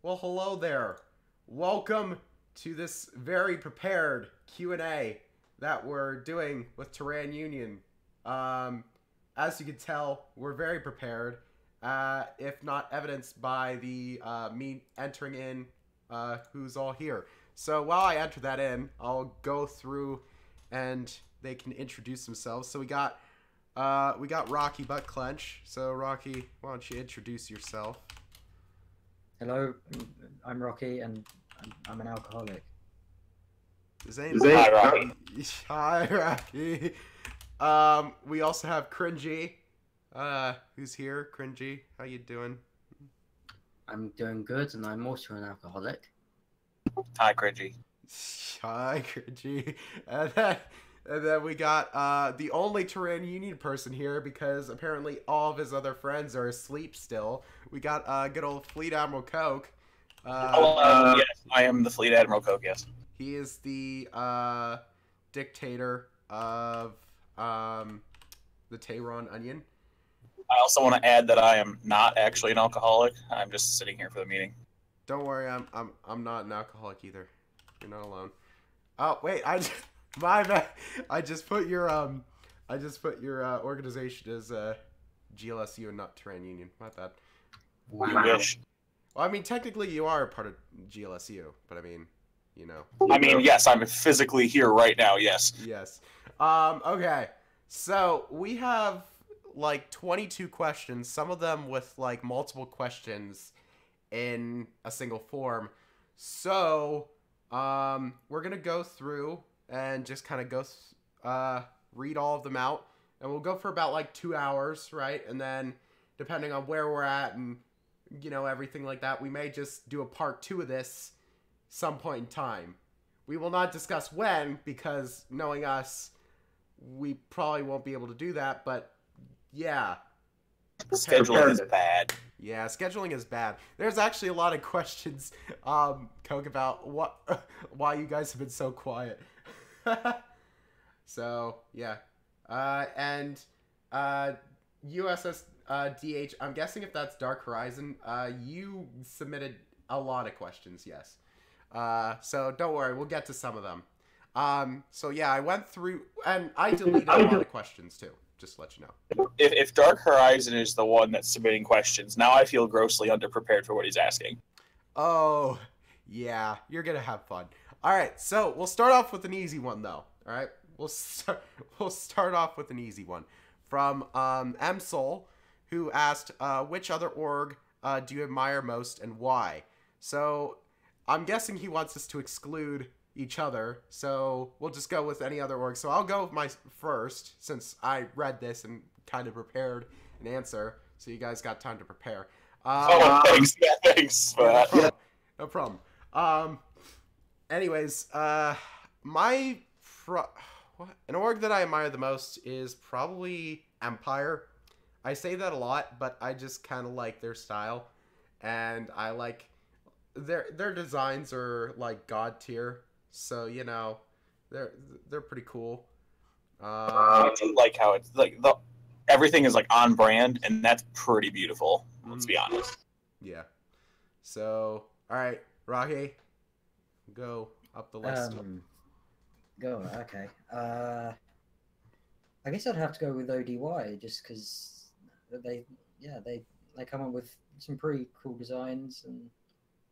Well, hello there. Welcome to this very prepared Q&A that we're doing with Terran Union. As you can tell, we're very prepared, if not evidenced by the me entering in who's all here. So while I enter that in, I'll go through and they can introduce themselves. So we got Rocky Butt Clench. So Rocky, why don't you introduce yourself? Hello, I'm Rocky, and I'm an alcoholic. Hi, Rocky. Hi, Rocky. We also have Cringy, who's here. Cringy, how you doing? I'm doing good, and I'm also an alcoholic. Hi, Cringy. Hi, Cringy. And then we got the only Terran Union person here because apparently all of his other friends are asleep still. We got good old Fleet Admiral Coke. Yes, I am the Fleet Admiral Coke, yes. He is the dictator of the Tehran Onion. I also want to add that I am not actually an alcoholic. I'm just sitting here for the meeting. Don't worry, I'm not an alcoholic either. You're not alone. Oh wait, my bad. I just put your organization as GLSU and not Terran Union. My bad. Wow. You wish. Well, I mean, technically you are a part of GLSU, but I mean, you know. I mean, yes, I'm physically here right now, yes. Yes. Okay. So we have like 22 questions, some of them with like multiple questions in a single form. So, we're gonna go through and just kind of go read all of them out, and we'll go for about like 2 hours, right? And then depending on where we're at and you know everything like that, we may just do a part 2 of this some point in time. We will not discuss when, because knowing us, we probably won't be able to do that, but yeah. Scheduling is bad. Yeah, scheduling is bad. There's actually a lot of questions, Coke, about why you guys have been so quiet. So, yeah. And USS DH, I'm guessing if that's Dark Horizon, you submitted a lot of questions, yes. So don't worry, we'll get to some of them. So yeah, I went through, and I deleted a lot of questions too, just to let you know. If Dark Horizon is the one that's submitting questions, now I feel grossly underprepared for what he's asking. Oh, yeah, you're gonna have fun. Alright, so we'll start off with an easy one though, alright? We'll start off with an easy one. From MSoul, who asked, which other org do you admire most and why? So, I'm guessing he wants us to exclude each other, so we'll just go with any other org. So I'll go with my first, since I read this and kind of prepared an answer, so you guys got time to prepare. Thanks. Yeah, thanks for that. No problem. Anyways, an org that I admire the most is probably Empire. I say that a lot, but I just kind of like their style, and I like their designs are like god tier, so you know they're pretty cool. I do like how it's like everything is like on brand, and that's pretty beautiful. Let's be honest. Yeah. So all right, Rocky, go up the list. Okay. I guess I'd have to go with ODY just because they come up with some pretty cool designs, and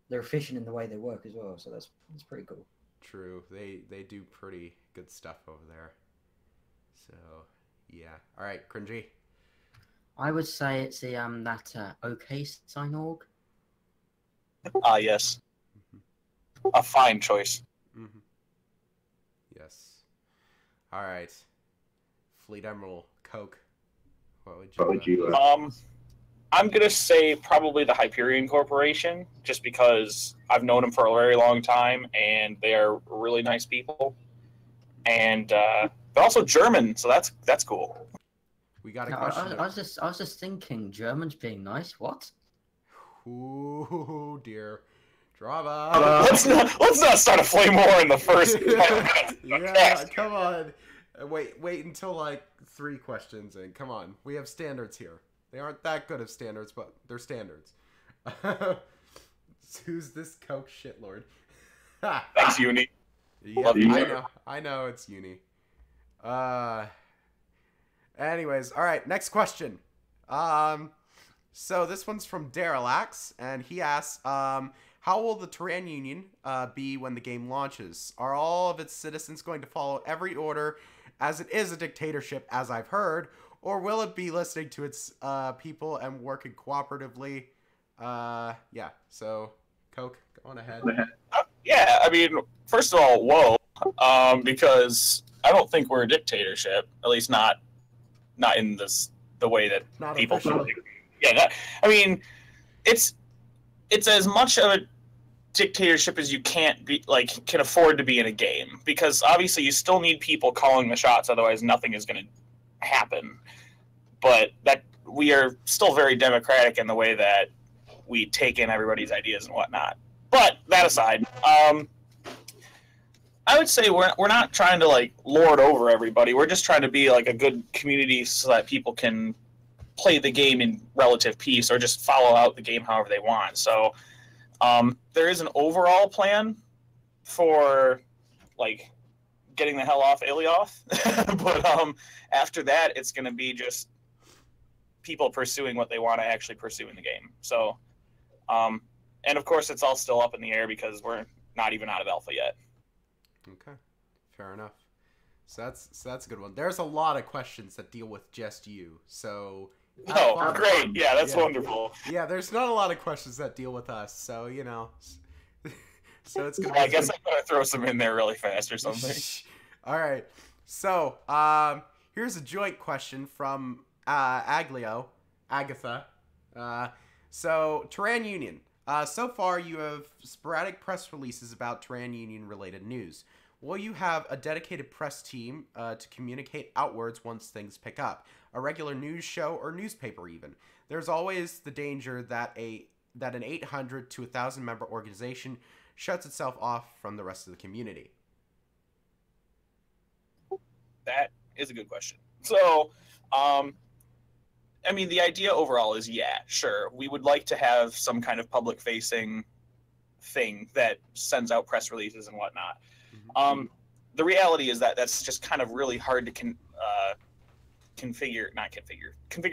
they're efficient in the way they work as well. So that's pretty cool. True. They do pretty good stuff over there. So yeah. All right, Cringy. I would say it's the that OK Sign org. Yes. A fine choice. Mm-hmm. Yes. All right. Fleet Admiral Coke. What would you? I'm gonna say probably the Hyperion Corporation, just because I've known them for a very long time, and they are really nice people, and they're also German, so that's cool. We got a question. I was just thinking, Germans being nice. What? Ooh, dear. Drama. Let's not start a flame war in the first. Yeah, come on. Wait until like 3 questions in. Come on, we have standards here. They aren't that good of standards, but they're standards. Who's this Coke shitlord? Thanks, Uni. Yep, Love you. I know it's Uni. Anyways, all right, next question. So this one's from Darrelax, and he asks, how will the Terran Union be when the game launches? Are all of its citizens going to follow every order, as it is a dictatorship, as I've heard, or will it be listening to its people and working cooperatively? Yeah. So, Coke, go on ahead. Yeah, I mean, first of all, whoa, because I don't think we're a dictatorship, at least not in the way that Not people officially. think. Yeah, I mean, it's as much of a dictatorship as you can afford to be in a game, because obviously you still need people calling the shots, otherwise nothing is going to happen. But that we are still very democratic in the way that we take in everybody's ideas and whatnot. But that aside, I would say we're not trying to like lord over everybody. We're just trying to be like a good community so that people can play the game in relative peace or just follow out the game however they want. So there is an overall plan for like getting the hell off Ilioth, but after that it's going to be just people pursuing what they want to actually pursue in the game. So and of course it's all still up in the air because we're not even out of alpha yet. Okay, fair enough. So that's a good one. There's a lot of questions that deal with just you. So oh, great. Yeah, that's wonderful. Yeah, there's not a lot of questions that deal with us. So, you know. So it's gonna I guess I'm gonna throw some in there really fast or something. All right. So, here's a joint question from Agatha. So, Terran Union. So far, you have sporadic press releases about Terran Union-related news. Will you have a dedicated press team to communicate outwards once things pick up? A regular news show or newspaper even? There's always the danger that an 800 to 1,000 member organization shuts itself off from the rest of the community. That is a good question. So, I mean, the idea overall is, yeah, sure, we would like to have some kind of public-facing thing that sends out press releases and whatnot. Mm-hmm. The reality is that that's just kind of really hard to configure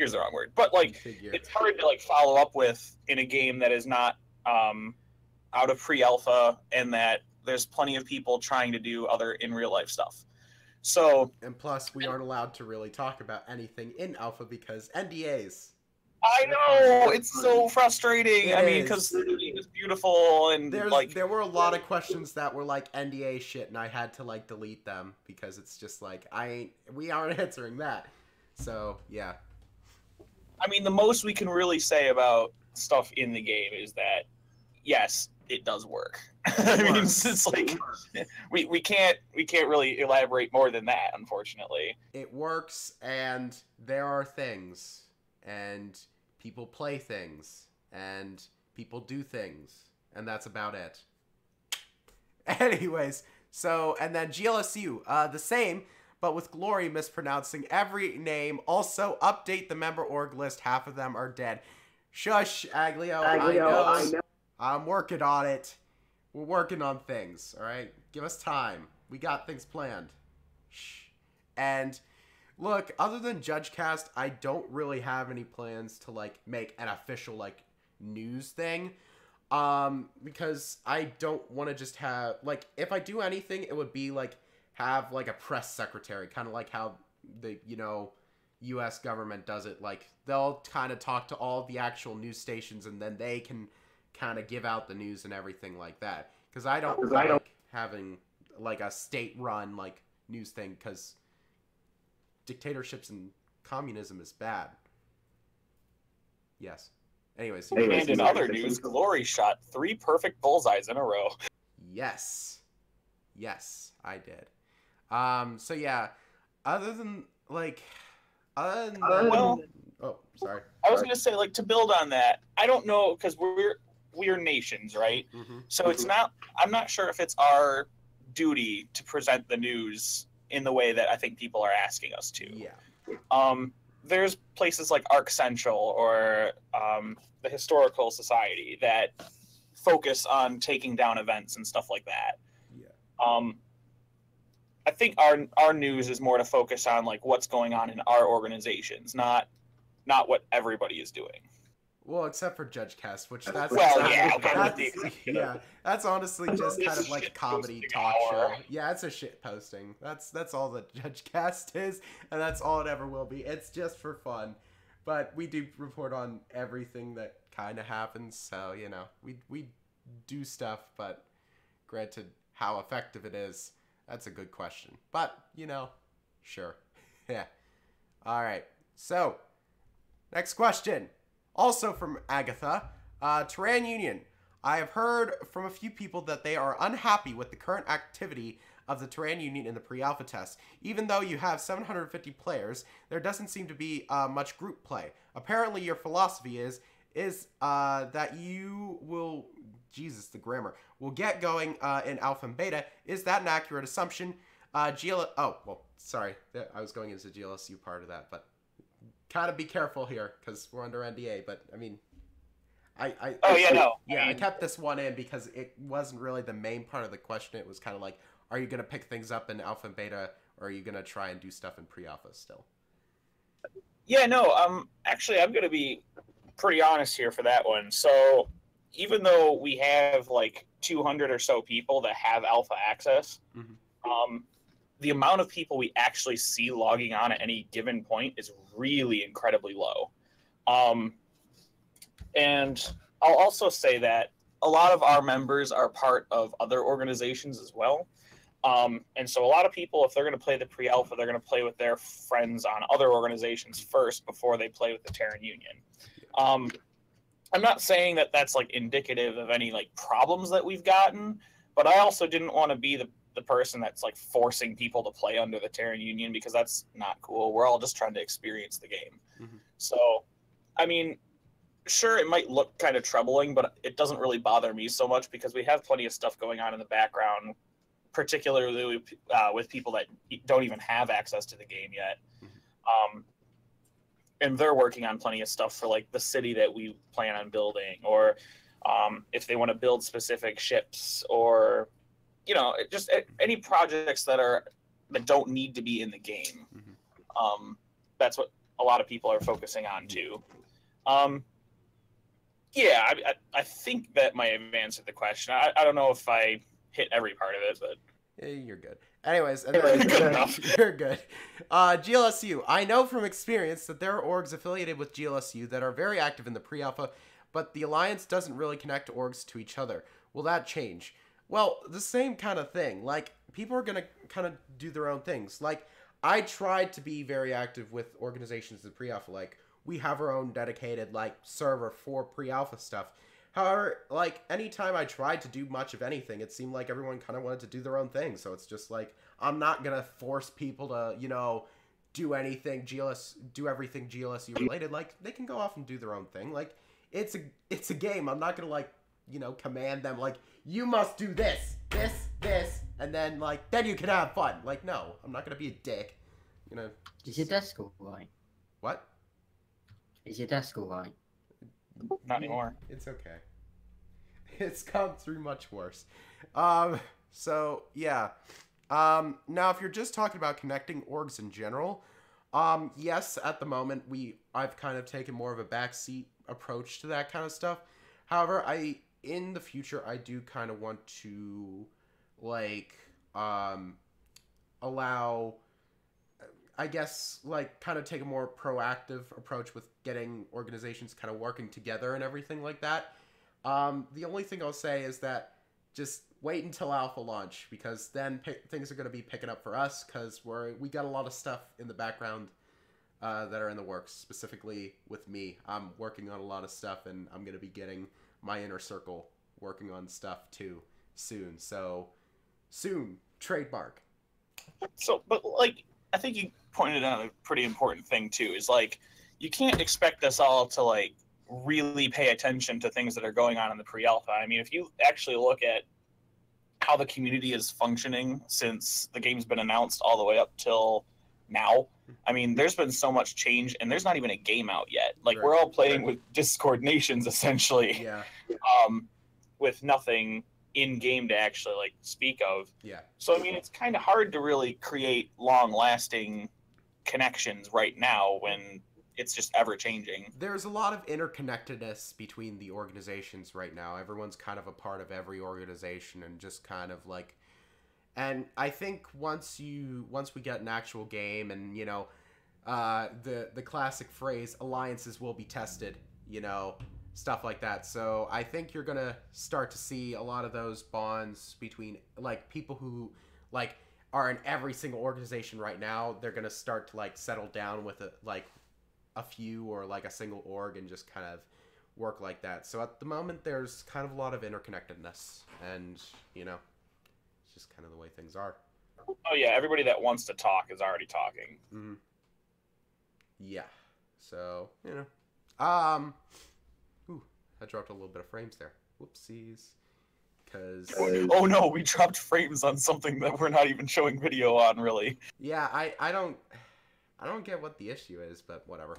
is the wrong word, but like it's hard to like follow up with in a game that is not out of pre-alpha and that there's plenty of people trying to do other in real life stuff. So, and plus we aren't allowed to really talk about anything in alpha because NDAs. I know, it's so frustrating. I mean, because the game is beautiful and there were a lot of questions that were like NDA shit, and I had to like delete them because it's just like we aren't answering that. So yeah. I mean, the most we can really say about stuff in the game is that yes, it does work. I mean, it's like we can't really elaborate more than that, unfortunately. It works, and there are things, and people play things, and people do things, and that's about it. Anyways, so, and then GLSU, the same, but with Glory mispronouncing every name. Also, update the member org list. Half of them are dead. Shush, Aglio. I know. I'm working on it. We're working on things, all right? Give us time. We got things planned. Shh. And look, other than JudgeCast, I don't really have any plans to like make an official like news thing. Because I don't want to just have like if I do anything, it would be like have like a press secretary, kind of like how the US government does it. Like they'll kind of talk to all the actual news stations and then they can kind of give out the news and everything like that. Because I don't like having like a state-run like news thing because dictatorships and communism is bad. Yes. Anyways, and in other news, Glory shot 3 perfect bullseyes in a row. Yes, I did. So yeah, other than well, oh, sorry. I was gonna say, like, to build on that, I don't know because we're nations, right? Mm-hmm. So it's not. I'm not sure if it's our duty to present the news in the way that I think people are asking us to. Yeah. There's places like Arc Central or the Historical Society that focus on taking down events and stuff like that. Yeah. I think our news is more to focus on like what's going on in our organizations, not what everybody is doing. Well, except for Judge Cast, which that's that's honestly just kind of like a comedy talk show. Yeah, it's a shit posting. That's all that Judge Cast is, and that's all it ever will be. It's just for fun, but we do report on everything that kind of happens. So we do stuff, but granted, how effective it is, that's a good question. But sure, yeah. All right, so next question. Also from Agatha, Terran Union. I have heard from a few people that they are unhappy with the current activity of the Terran Union in the pre-alpha test. Even though you have 750 players, there doesn't seem to be much group play. Apparently your philosophy is that you will, Jesus, the grammar, will get going in alpha and beta. Is that an accurate assumption? I was going into the GLSU part of that, but kind of be careful here because we're under NDA. But I mean, I kept this one in because it wasn't really the main part of the question. It was kind of like, are you going to pick things up in alpha and beta, or are you going to try and do stuff in pre-alpha still? Yeah, no. Actually, I'm going to be pretty honest here for that one. So even though we have like 200 or so people that have alpha access, the amount of people we actually see logging on at any given point is really incredibly low. And I'll also say that a lot of our members are part of other organizations as well. And so a lot of people, if they're going to play the pre-alpha, they're going to play with their friends on other organizations first before they play with the Terran Union. I'm not saying that that's like indicative of any like problems that we've gotten, but I also didn't want to be the person that's like forcing people to play under the Terran Union because that's not cool. We're all just trying to experience the game. So, I mean, sure, it might look kind of troubling, but it doesn't really bother me so much because we have plenty of stuff going on in the background, particularly with people that don't even have access to the game yet. And they're working on plenty of stuff for like the city that we plan on building, or if they want to build specific ships, or just any projects that don't need to be in the game. That's what a lot of people are focusing on too. Yeah, I think that might have answered the question. I don't know if I hit every part of it, but yeah, you're good. Anyways, good enough. You're good. GLSU. I know from experience that there are orgs affiliated with GLSU that are very active in the pre-alpha, but the alliance doesn't really connect orgs to each other. Will that change? Well, the same kind of thing. Like, people are going to kind of do their own things. Like, I tried to be very active with organizations in pre-alpha. Like, we have our own dedicated, like, server for pre-alpha stuff. However, like, anytime I tried to do much of anything, it seemed like everyone kind of wanted to do their own thing. So it's just like, I'm not going to force people to, do anything do everything GLSU related. Like, they can go off and do their own thing. Like, it's a game. I'm not going to, like, command them, like, you must do this, and then, like, then you can have fun. Like, no, I'm not going to be a dick. Is your desk all right? What? Is your desk all right? Not anymore. It's okay. It's gone through much worse. So, yeah. Now, if you're just talking about connecting orgs in general, yes, at the moment, I've kind of taken more of a backseat approach to that kind of stuff. However, in the future, I do kind of want to, like, allow, I guess, like, kind of take a more proactive approach with getting organizations kind of working together and everything like that. The only thing I'll say is that just wait until alpha launch, because then things are going to be picking up for us, because we got a lot of stuff in the background that are in the works. Specifically with me, I'm working on a lot of stuff, and I'm going to be getting my inner circle working on stuff too soon. So soon, trademark. So, but like, I think you pointed out a pretty important thing too, is like, you can't expect us all to like really pay attention to things that are going on in the pre-alpha. I mean, if you actually look at how the community is functioning since the game's been announced all the way up till now, I mean, there's been so much change, and there's not even a game out yet. Like, right. We're all playing with Discord nations, essentially. Yeah. with nothing in game to actually like speak of. Yeah. So I mean, it's kind of hard to really create long-lasting connections right now when it's just ever changing. There's a lot of interconnectedness between the organizations right now. Everyone's kind of a part of every organization and just kind of like, and I think once we get an actual game and, you know, the classic phrase, alliances will be tested, you know, stuff like that. So I think you're gonna start to see a lot of those bonds between like people who like are in every single organization right now. They're gonna start to like settle down with a few or like a single org and just kind of work like that. So at the moment there's kind of a lot of interconnectedness, and you know, it's just kind of the way things are. Oh yeah, everybody that wants to talk is already talking. Mm-hmm. Yeah. So, you know. Ooh, I dropped a little bit of frames there. Whoopsies. Because oh no, we dropped frames on something that we're not even showing video on, really. Yeah, I don't get what the issue is, but whatever.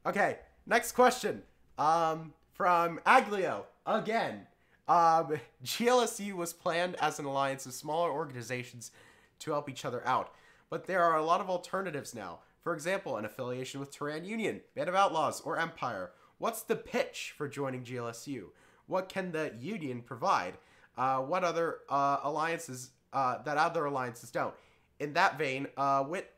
Okay, next question. From Aglio again. GLSU was planned as an alliance of smaller organizations to help each other out, but there are a lot of alternatives now. For example, an affiliation with Terran Union, Band of Outlaws, or Empire. What's the pitch for joining GLSU? What can the Union provide? What other alliances that other alliances don't? In that vein,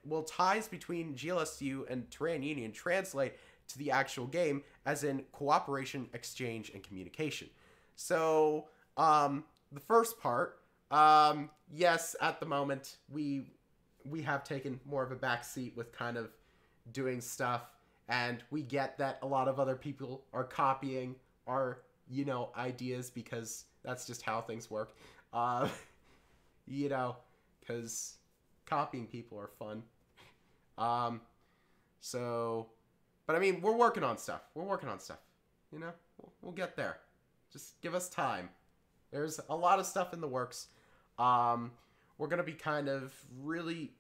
will ties between GLSU and Terran Union translate to the actual game, as in cooperation, exchange, and communication? So, the first part, yes, at the moment, we have taken more of a back seat with kind of doing stuff, and we get that a lot of other people are copying our, you know, ideas, because that's just how things work. You know, because copying people are fun. So, but I mean, we're working on stuff. You know, we'll get there. Just give us time. There's a lot of stuff in the works. We're going to be kind of really,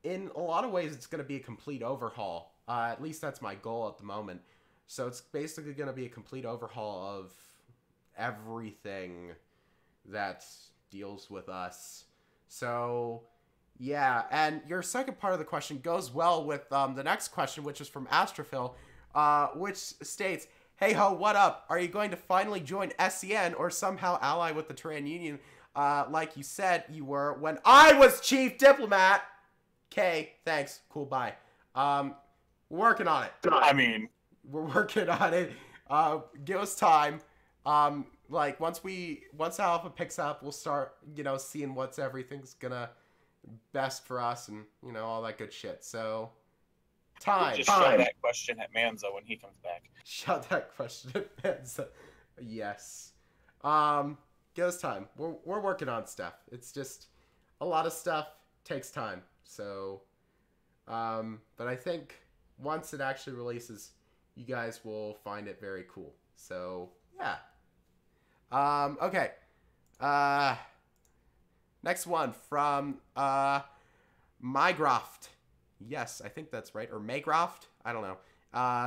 in a lot of ways, it's going to be a complete overhaul. At least that's my goal at the moment. So it's basically going to be a complete overhaul of everything that deals with us. So, yeah. And your second part of the question goes well with the next question, which is from Astrophil, which states, "Hey ho, what up? Are you going to finally join SCN or somehow ally with the Terran Union like you said you were when I was chief diplomat?" Okay, thanks. Cool, bye. We're working on it. I mean, we're working on it. Give us time. Like once Alpha picks up, we'll start, you know, seeing what's everything's gonna best for us and, you know, all that good shit. So time. Just show that question at Manza when he comes back. Shut that question at Manza. Yes. Give us time. We're working on stuff. It's just a lot of stuff takes time. So, but I think once it actually releases, you guys will find it very cool. So, yeah. Okay. Next one from Mygraft. Yes, I think that's right. Or Maygraft? I don't know.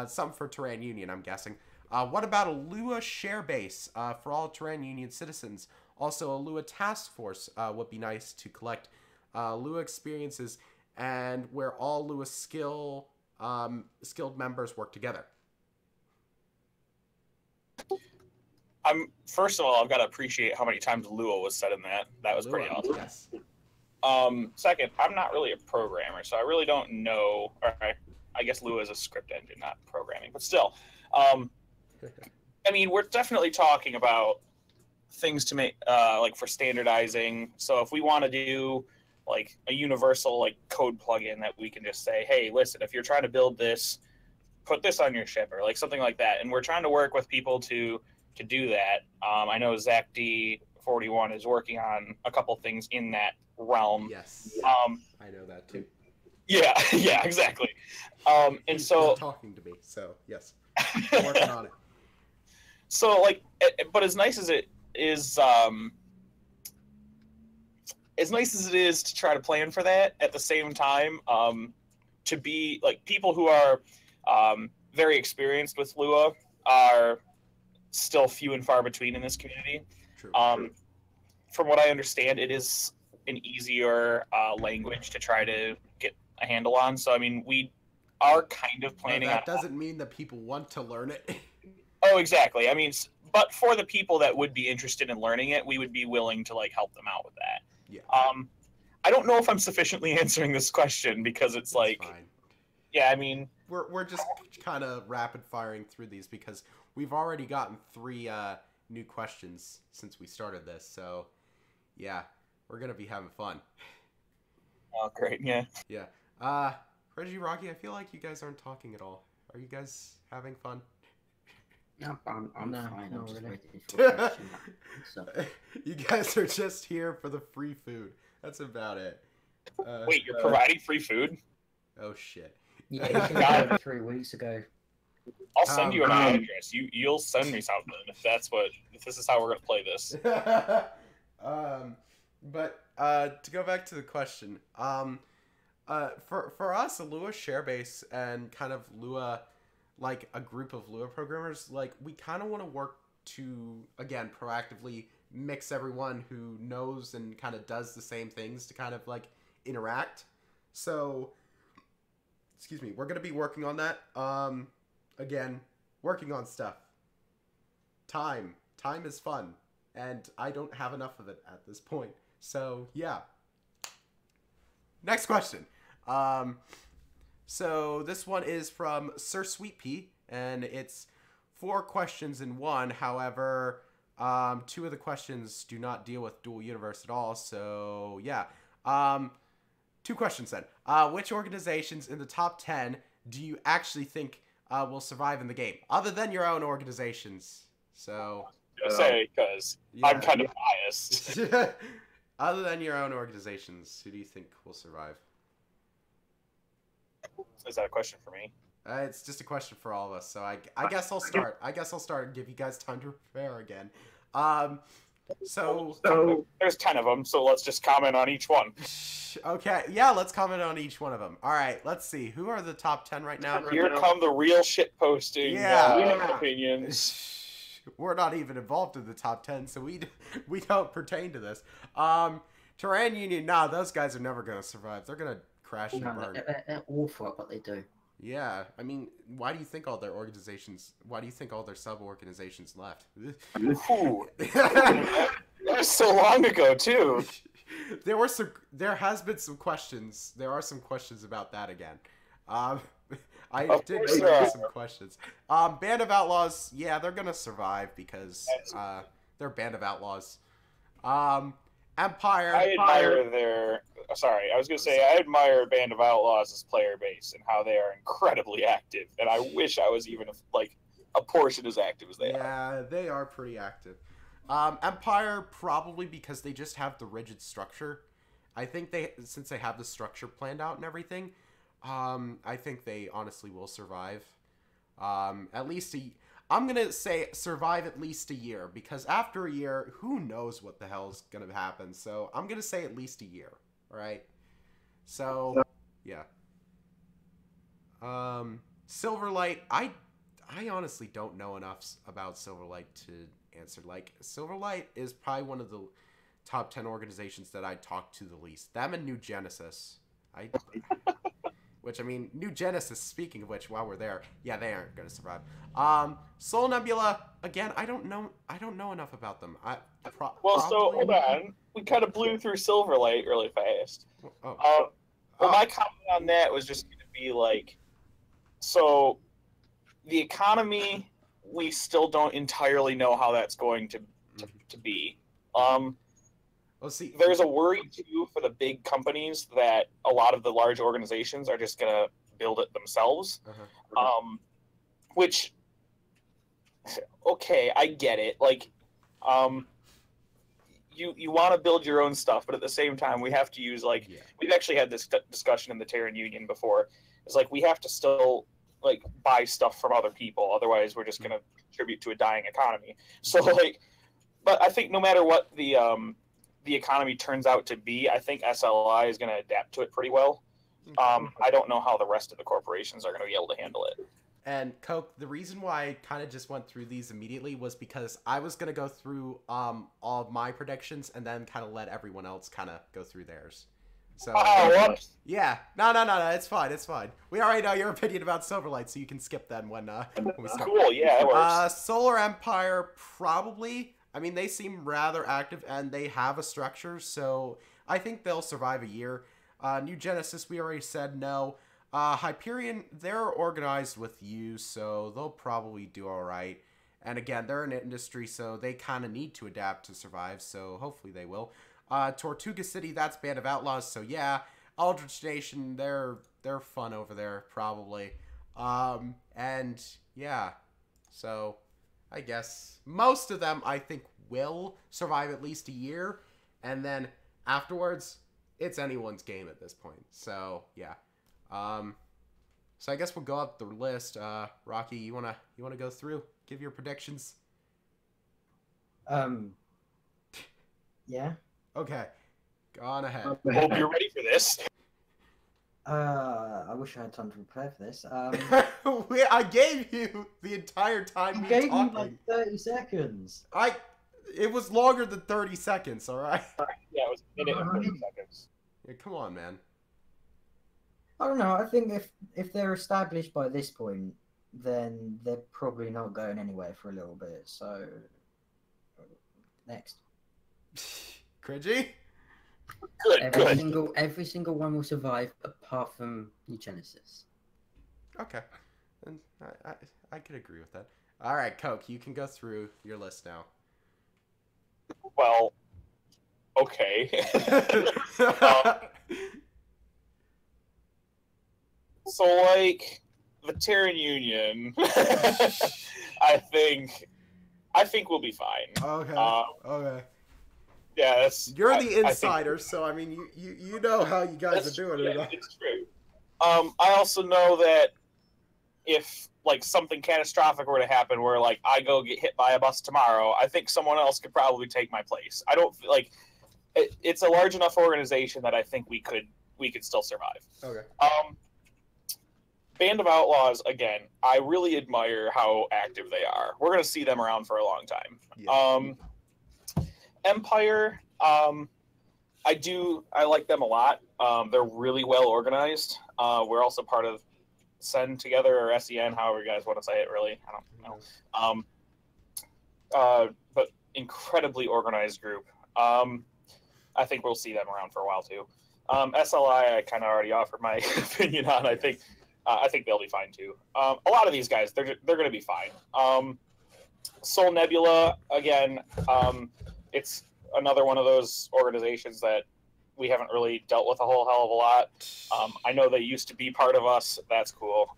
Something for Terran Union, I'm guessing. What about a Lua share base for all Terran Union citizens? Also, a Lua task force would be nice to collect Lua experiences and where all Lua skilled members work together. First of all, I've got to appreciate how many times Lua was said in that. That was Lua, pretty awesome. Yes. Second, I'm not really a programmer, so I really don't know. Or I guess Lua is a script engine, not programming, but still. I mean, we're definitely talking about things to make, like for standardizing. So if we want to do like a universal like code plugin that we can just say, hey, listen, if you're trying to build this, put this on your ship or like something like that. And we're trying to work with people to do that. I know Zach D41 is working on a couple things in that realm. Yes. I know that too. Yeah, yeah, exactly. And He's so not talking to me, so yes, I'm working on it. So like, but as nice as it is, as nice as it is to try to plan for that, at the same time, to be like people who are very experienced with Lua are still few and far between in this community. True. From what I understand, it is an easier language to try to get a handle on. So I mean, we are kind of planning But on. that doesn't mean that people want to learn it. Oh, exactly. I mean, but for the people that would be interested in learning it, we would be willing to like help them out with that. Yeah. I don't know if I'm sufficiently answering this question because it's like, fine. yeah, I mean, we're just kind of rapid firing through these because we've already gotten 3 new questions since we started this. So, yeah, we're gonna be having fun. oh, great, yeah. Yeah. Reggie, Rocky, I feel like you guys aren't talking at all. Are you guys having fun? No, I'm No, fine. not I'm just really. waiting for a question. So, You guys are just here for the free food. That's about it. Wait, you're providing free food? Oh shit. yeah, you can go 3 weeks ago. I'll send you an address. You'll send me something if this is how we're gonna play this. But to go back to the question, for us, a Lua share base and kind of Lua, like a group of Lua programmers, like we kind of want to work to again proactively mix everyone who knows and kind of does the same things to kind of like interact. So, excuse me, we're gonna be working on that. Again, working on stuff. Time is fun, and I don't have enough of it at this point. So yeah. Next question. So this one is from Sir Sweet Pea, and it's 4 questions in one. However, 2 of the questions do not deal with dual universe at all. So yeah. 2 questions then. Which organizations in the top 10 do you actually think will survive in the game, other than your own organizations? So. I say because I'm kind of biased. Other than your own organizations, who do you think will survive? Is that a question for me? It's just a question for all of us. So I guess I'll start. I guess I'll start and give you guys time to prepare again. So there's 10 of them, so let's just comment on each one. Okay, yeah, let's comment on each one of them. All right, let's see. Who are the top 10 right now? Here come the real shit posting opinions. We're not even involved in the top 10, so we don't pertain to this. Terran Union, nah, those guys are never gonna survive. They're gonna crash and burn. They're awful at what they do. Yeah, I mean, why do you think all their sub-organizations left? Ooh. That was so long ago, too. There has been some questions. There are some questions about that again. I did bring some questions. Band of Outlaws, yeah, they're gonna survive because they're Band of Outlaws. Empire. I admire I admire Band of Outlaws' player base and how they are incredibly active. And I wish I was even like a portion as active as they are. Yeah, they are pretty active. Empire, probably because they just have the rigid structure. I think since they have the structure planned out and everything, I think they honestly will survive. At least I'm gonna say survive at least a year, because after a year, who knows what the hell's gonna happen. So I'm gonna say at least a year. All right. So yeah. Silverlight, I honestly don't know enough about Silverlight to answer. Like, Silverlight is probably one of the top 10 organizations that I talk to the least. Them and New Genesis. Which, I mean, New Genesis, speaking of which, while we're there, yeah, they aren't going to survive. Soul Nebula, again, I don't know enough about them. So, hold on. We kind of blew through Silverlight really fast. My comment on that was just going to be like, so the economy, we still don't entirely know how that's going to be. There's a worry, too, for the big companies that a lot of the large organizations are just going to build it themselves. Which, okay, I get it. Like, you want to build your own stuff, but at the same time, we have to use, like, we've actually had this discussion in the Terran Union before. It's like, we have to still, like, buy stuff from other people. Otherwise, we're just going to contribute to a dying economy. So, like, but I think no matter what the economy turns out to be, I think SLI is going to adapt to it pretty well. I don't know how the rest of the corporations are going to be able to handle it. And Coke, the reason why I kind of just went through these immediately was because I was gonna go through all of my predictions and then kind of let everyone else kind of go through theirs. So Whoops. yeah, no, it's fine, it's fine. We already know your opinion about Silverlight, so you can skip that when we start. Cool, yeah, that works. Solar Empire probably. I mean, they seem rather active and they have a structure, so I think they'll survive a year. New Genesis, we already said no. Hyperion, they're organized with you, so they'll probably do all right. And again, they're an industry, so they kind of need to adapt to survive, so hopefully they will. Tortuga City, that's Band of Outlaws, so yeah. Aldrich Nation, they're fun over there, probably. And yeah, so I guess most of them, I think, will survive at least a year, and then afterwards, it's anyone's game at this point. So yeah. So I guess we'll go up the list. Rocky, you wanna go through, give your predictions? Yeah. Okay, go on ahead. I hope you're ready for this. I wish I had time to prepare for this. I gave you the entire time You we gave me talking. like 30 seconds. It was longer than 30 seconds, all right? Yeah, it was a minute and 30 seconds. Yeah, come on, man. I don't know. I think if they're established by this point, then they're probably not going anywhere for a little bit. So next, Cringy? Good. Every single one will survive apart from New Genesis. Okay, and I could agree with that. All right, Coke, you can go through your list now. Well, okay. So, like, the Terran Union, I think we'll be fine. Okay. Okay. Yeah, that's. You're the insider, so I mean, you know how you guys are doing it. Yeah, it's true. I also know that if like something catastrophic were to happen, where like I go get hit by a bus tomorrow, I think someone else could probably take my place. I don't like. It's a large enough organization that I think we could still survive. Okay. Band of Outlaws, again, I really admire how active they are. We're going to see them around for a long time. Yeah. Empire, I like them a lot. They're really well organized. We're also part of SEN together, or SEN, however you guys want to say it, really. I don't know. But incredibly organized group. I think we'll see them around for a while, too. SLI, I kind of already offered my opinion on. I think they'll be fine too. A lot of these guys, they're going to be fine. Soul Nebula, again, it's another one of those organizations that we haven't really dealt with a whole hell of a lot. I know they used to be part of us. That's cool.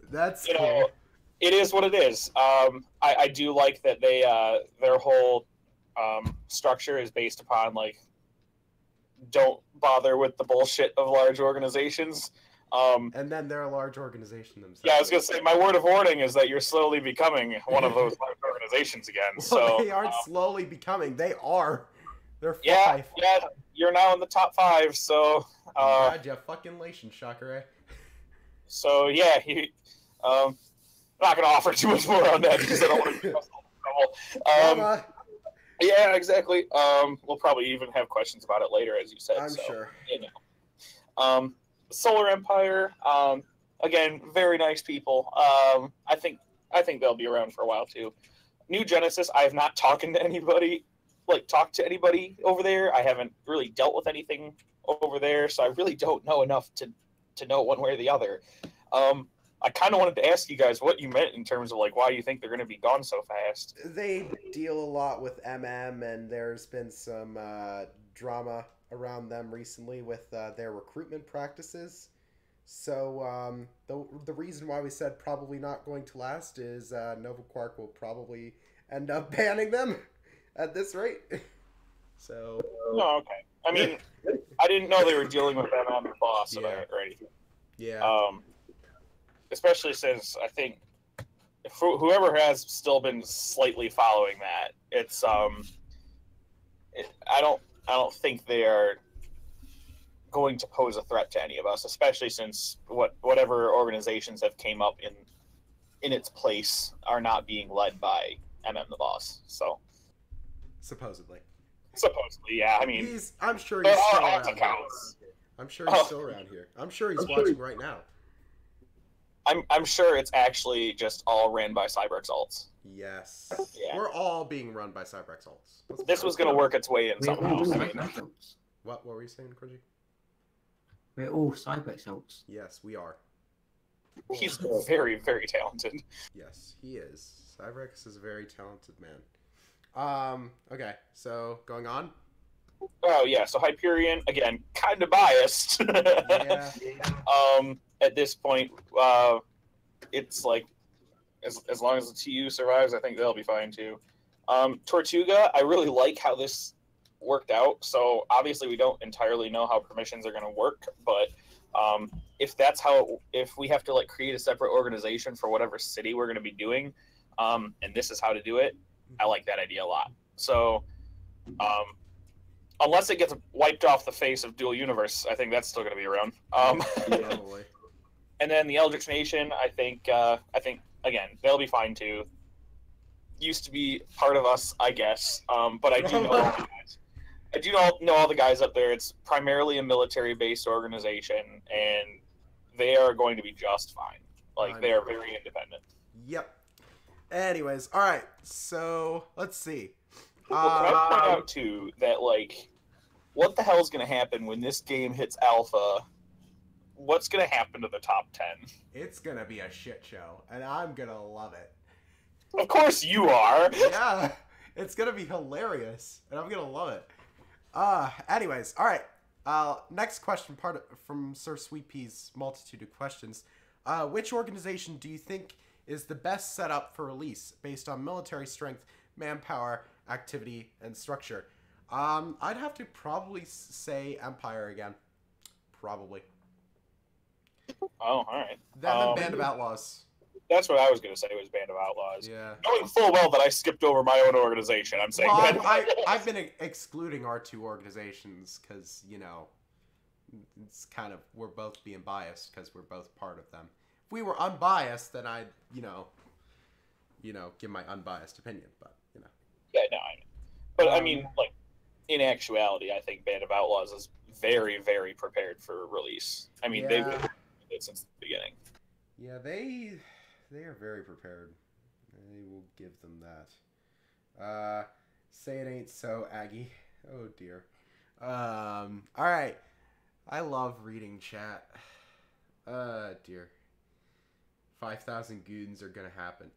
That's cool. It is what it is. I do like that they their whole structure is based upon like don't bother with the bullshit of large organizations. And then they're a large organization themselves. Yeah, I was going to say, my word of warning is that you're slowly becoming one of those large organizations again. Well, so they aren't slowly becoming. They are. They're 5. Yeah, you're now in the top 5, so... God, you fucking lation shocker, eh? So, yeah, I'm not going to offer too much more on that because I don't want to cause trouble. Yeah, exactly. We'll probably even have questions about it later, as you said. I'm sure. You know. Solar Empire, again, very nice people. I think they'll be around for a while too. New Genesis, I have not talked to anybody over there. I haven't really dealt with anything over there, so I really don't know enough to know one way or the other. I kind of wanted to ask you guys what you meant in terms of like why you think they're going to be gone so fast. They deal a lot with MM, and there's been some drama around them recently with their recruitment practices. So the reason why we said probably not going to last is Nova Quark will probably end up banning them at this rate. So. Oh, okay. I mean, I didn't know they were dealing with them on the boss or anything. Yeah. Especially since I think whoever has still been slightly following that, it's I don't think they are going to pose a threat to any of us, especially since whatever organizations have came up in its place are not being led by the boss. So Supposedly. yeah. I mean, I'm sure he's still around here. accounts. I'm sure he's still around here. I'm sure he's watching right now. I'm sure it's actually just all ran by Cyber Exalts. Yes. Yeah. We're all being run by Cyber Exalts. This was going to work its way in We're somehow. all I mean, cyber assaults. What were you saying, Cringy? We're all cyber assaults. Yes, we are. he's very, very talented. Yes, he is. Cyrex is a very talented man. Okay, so going on. Oh yeah, so Hyperion again, kind of biased. Yeah. At this point, it's like as long as the TU survives, I think they'll be fine too. Tortuga, I really like how this worked out. So obviously we don't entirely know how permissions are going to work, but if that's how, if we have to like create a separate organization for whatever city we're going to be doing, and this is how to do it, I like that idea a lot. So unless it gets wiped off the face of Dual Universe, I think that's still going to be around. Probably. And then the Eldritch Nation, I think again they'll be fine too. Used to be part of us, I guess, but I do know all the guys. I do know all the guys up there. It's primarily a military-based organization, and they are going to be just fine. Like they are very independent. Yep. Anyways, all right. So let's see. Well, can I point out too that like, what the hell is going to happen when this game hits alpha? What's going to happen to the top 10? It's gonna be a shit show, and I'm gonna love it. Of course you are. Yeah, it's gonna be hilarious, and I'm gonna love it. Anyways, all right. Next question, from Sir Sweet Pea's multitude of questions. Which organization do you think is the best setup for release based on military strength, manpower, activity, and structure? I'd have to probably say Empire again. Probably. Oh, all right. Them and Band of Outlaws. That's what I was going to say was Band of Outlaws. Yeah. Knowing full well that I skipped over my own organization, I'm saying Well, Band of Outlaws. I've been excluding our two organizations because, you know, it's kind of, we're both being biased because we're both part of them. If we were unbiased, then I'd, you know, give my unbiased opinion, but, you know. Yeah, no, I know. But, I mean, like, in actuality, I think Band of Outlaws is very, very prepared for release. I mean, they've been it since the beginning. Yeah, they are very prepared. I will give them that. Say it ain't so, Aggie. Oh dear. All right. I love reading chat. Dear. 5,000 goons are gonna happen.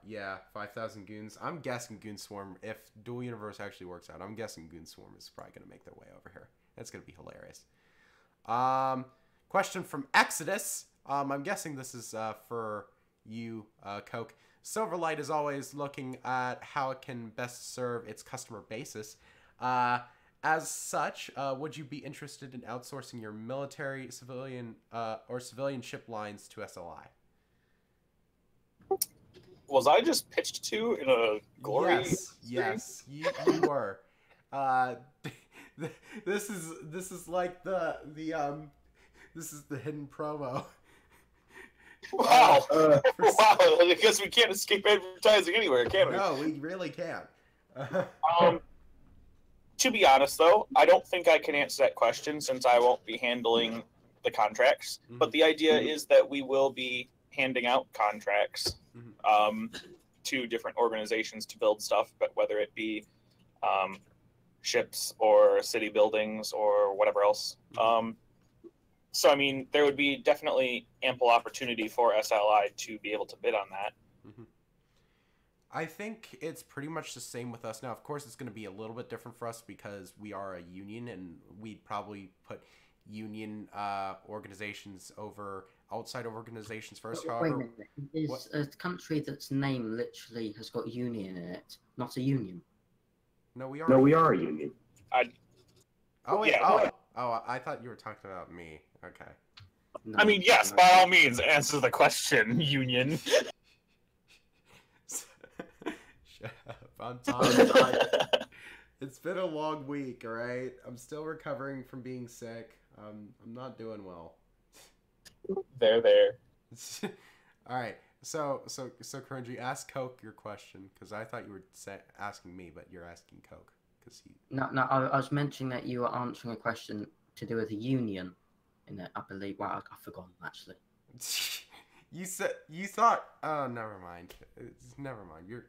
Yeah, 5,000 goons. I'm guessing Goon Swarm. If Dual Universe actually works out, I'm guessing Goon Swarm is probably gonna make their way over here. That's gonna be hilarious. Question from Exodus. I'm guessing this is for you, Coke. Silverlight is always looking at how it can best serve its customer basis. As such, would you be interested in outsourcing your military, civilian, or civilian ship lines to SLI? Was I just pitched to in a glory? Yes, you were. This is like this is the hidden promo. Wow. Wow. I guess we can't escape advertising anywhere, can we? No, we really can't. To be honest, though, I don't think I can answer that question since I won't be handling the contracts. Mm-hmm. But the idea is that we will be handing out contracts to different organizations to build stuff, but whether it be ships or city buildings or whatever else. So, I mean, there would be definitely ample opportunity for SLI to be able to bid on that. Mm-hmm. I think it's pretty much the same with us. Now, of course, it's going to be a little bit different for us because we are a union, and we'd probably put union organizations over outside organizations first. Wait a However, minute. Is a country that's name literally has got union in it, not a union? no, we are. No, we are a union. Oh wait. Yeah. Oh, I thought you were talking about me. Okay. No, I mean, yes, no. by all means, answer the question, Union. Shut up. I'm talking. It's been a long week, all right? I'm still recovering from being sick. I'm not doing well. There. All right. So, Cringy, ask Coke your question because I thought you were asking me, but you're asking Coke because he. No, I was mentioning that you were answering a question to do with a union in it, I believe. Well, I've forgotten, actually. You thought. Oh, never mind. Never mind. You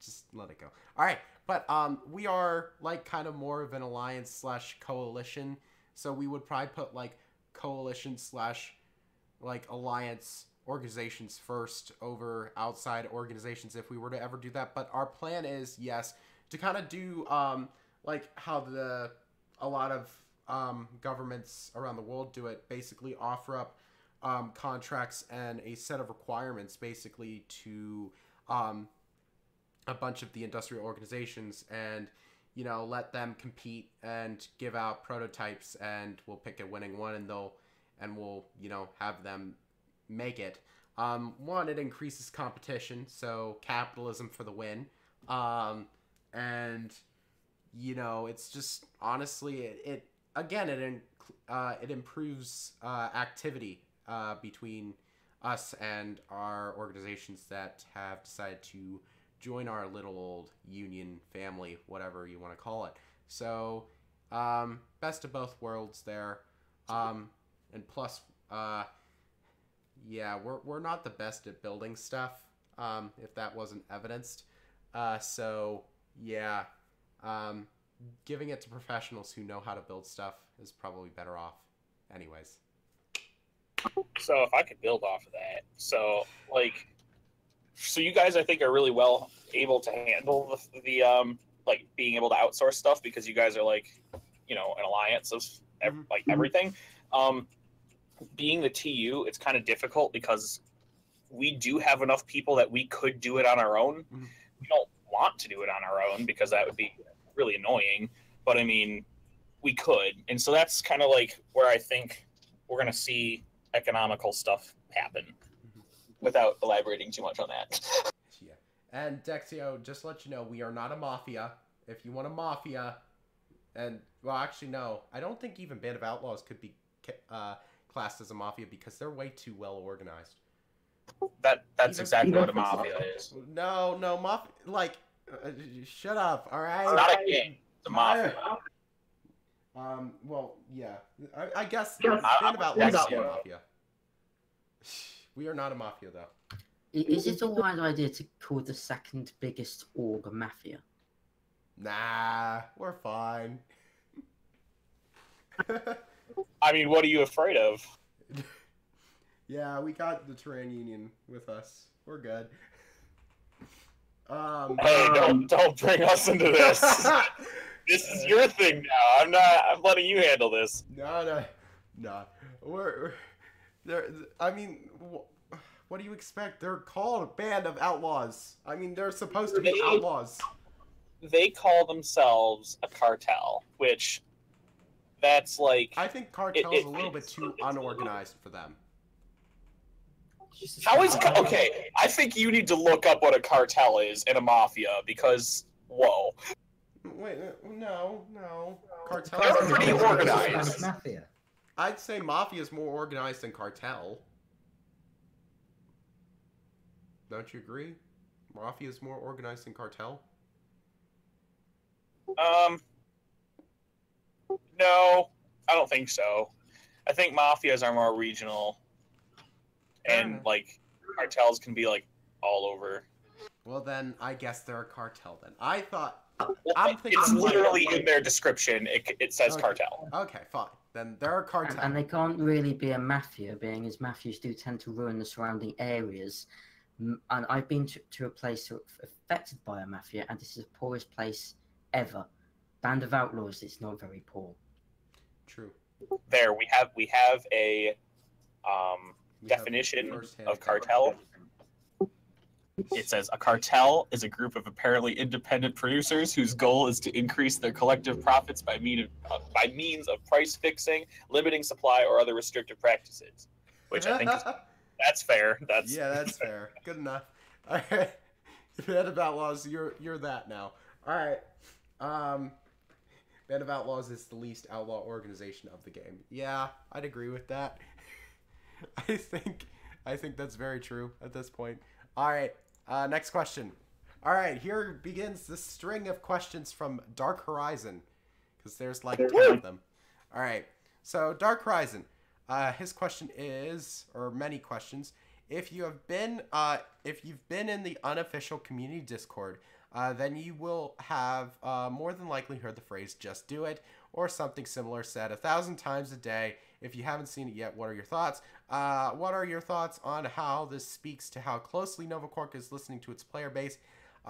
just let it go. All right, but we are like kind of more of an alliance / coalition, so we would probably put like coalition / like alliance organizations first over outside organizations if we were to ever do that. But our plan is yes to kind of do like how a lot of governments around the world do it, basically offer up contracts and a set of requirements basically to a bunch of the industrial organizations and let them compete and give out prototypes, and we'll pick a winning one and we'll have them make it. One, it increases competition, so capitalism for the win. And it's just honestly it again it improves activity between us and our organizations that have decided to join our little old union family, whatever you want to call it. So, best of both worlds there. And plus, yeah, we're not the best at building stuff, if that wasn't evidenced. So, yeah, giving it to professionals who know how to build stuff is probably better off. Anyways. So if I could build off of that, so you guys I think are really well able to handle the like being able to outsource stuff because you guys are like an alliance of like everything. Being the TU, it's kind of difficult because we do have enough people that we could do it on our own. We don't want to do it on our own because that would be really annoying, but I mean we could, and so that's kind of like where I think we're going to see economical stuff happen without elaborating too much on that. Yeah. And Dexio, just to let you know, we are not a mafia. If you want a mafia, and well, actually, no, I don't think even Band of Outlaws could be classed as a mafia because they're way too well organized. That's exactly what a mafia is. No, mafia. Like, shut up. All right. It's not a gang. It's a mafia. Well, yeah. I guess Band of Outlaws is a mafia. We are not a mafia, though. Is it a wise idea to call the second biggest org a mafia? Nah, we're fine. I mean, what are you afraid of? Yeah, we got the Terrain Union with us. We're good. Hey, don't bring us into this. This is your thing now. I'm letting you handle this. No. We're there. I mean, what do you expect? They're called a Band of Outlaws. I mean, they're supposed to be outlaws. They call themselves a cartel, which that's like. I think cartel's a little bit too unorganized for them. How is okay? I think you need to look up what a cartel is and a mafia because whoa. Wait, no. Cartel They're pretty organized. Mafia. I'd say mafia is more organized than cartel. Don't you agree? Mafia is more organized than cartel. No, I don't think so. I think mafias are more regional, and like cartels can be like all over. Well, then I guess they're a cartel. Then I thought. Well, I'm thinking it's literally in their description. It says okay. cartel. Okay, fine. Then they're a cartel. And they can't really be a mafia, being as mafias do tend to ruin the surrounding areas. And I've been to a place affected by a mafia, and this is the poorest place ever. Band of Outlaws, it's not very poor. True. There, we have a definition of cartel. It says a cartel is a group of apparently independent producers whose goal is to increase their collective profits by means of price fixing, limiting supply, or other restrictive practices. Which I think that's fair. That's fair. Good enough. All right, Band of Outlaws, you're that now. All right. Band of Outlaws is the least outlaw organization of the game. Yeah, I'd agree with that. I think that's very true at this point. All right, next question. All right, here begins the string of questions from Dark Horizon, because there's like 10 of them. All right, so Dark Horizon, his question is, or many questions. If you've been in the unofficial community Discord, then you will have more than likely heard the phrase "just do it" or something similar said 1,000 times a day. If you haven't seen it yet, what are your thoughts? What are your thoughts on how this speaks to how closely Nova Cork is listening to its player base,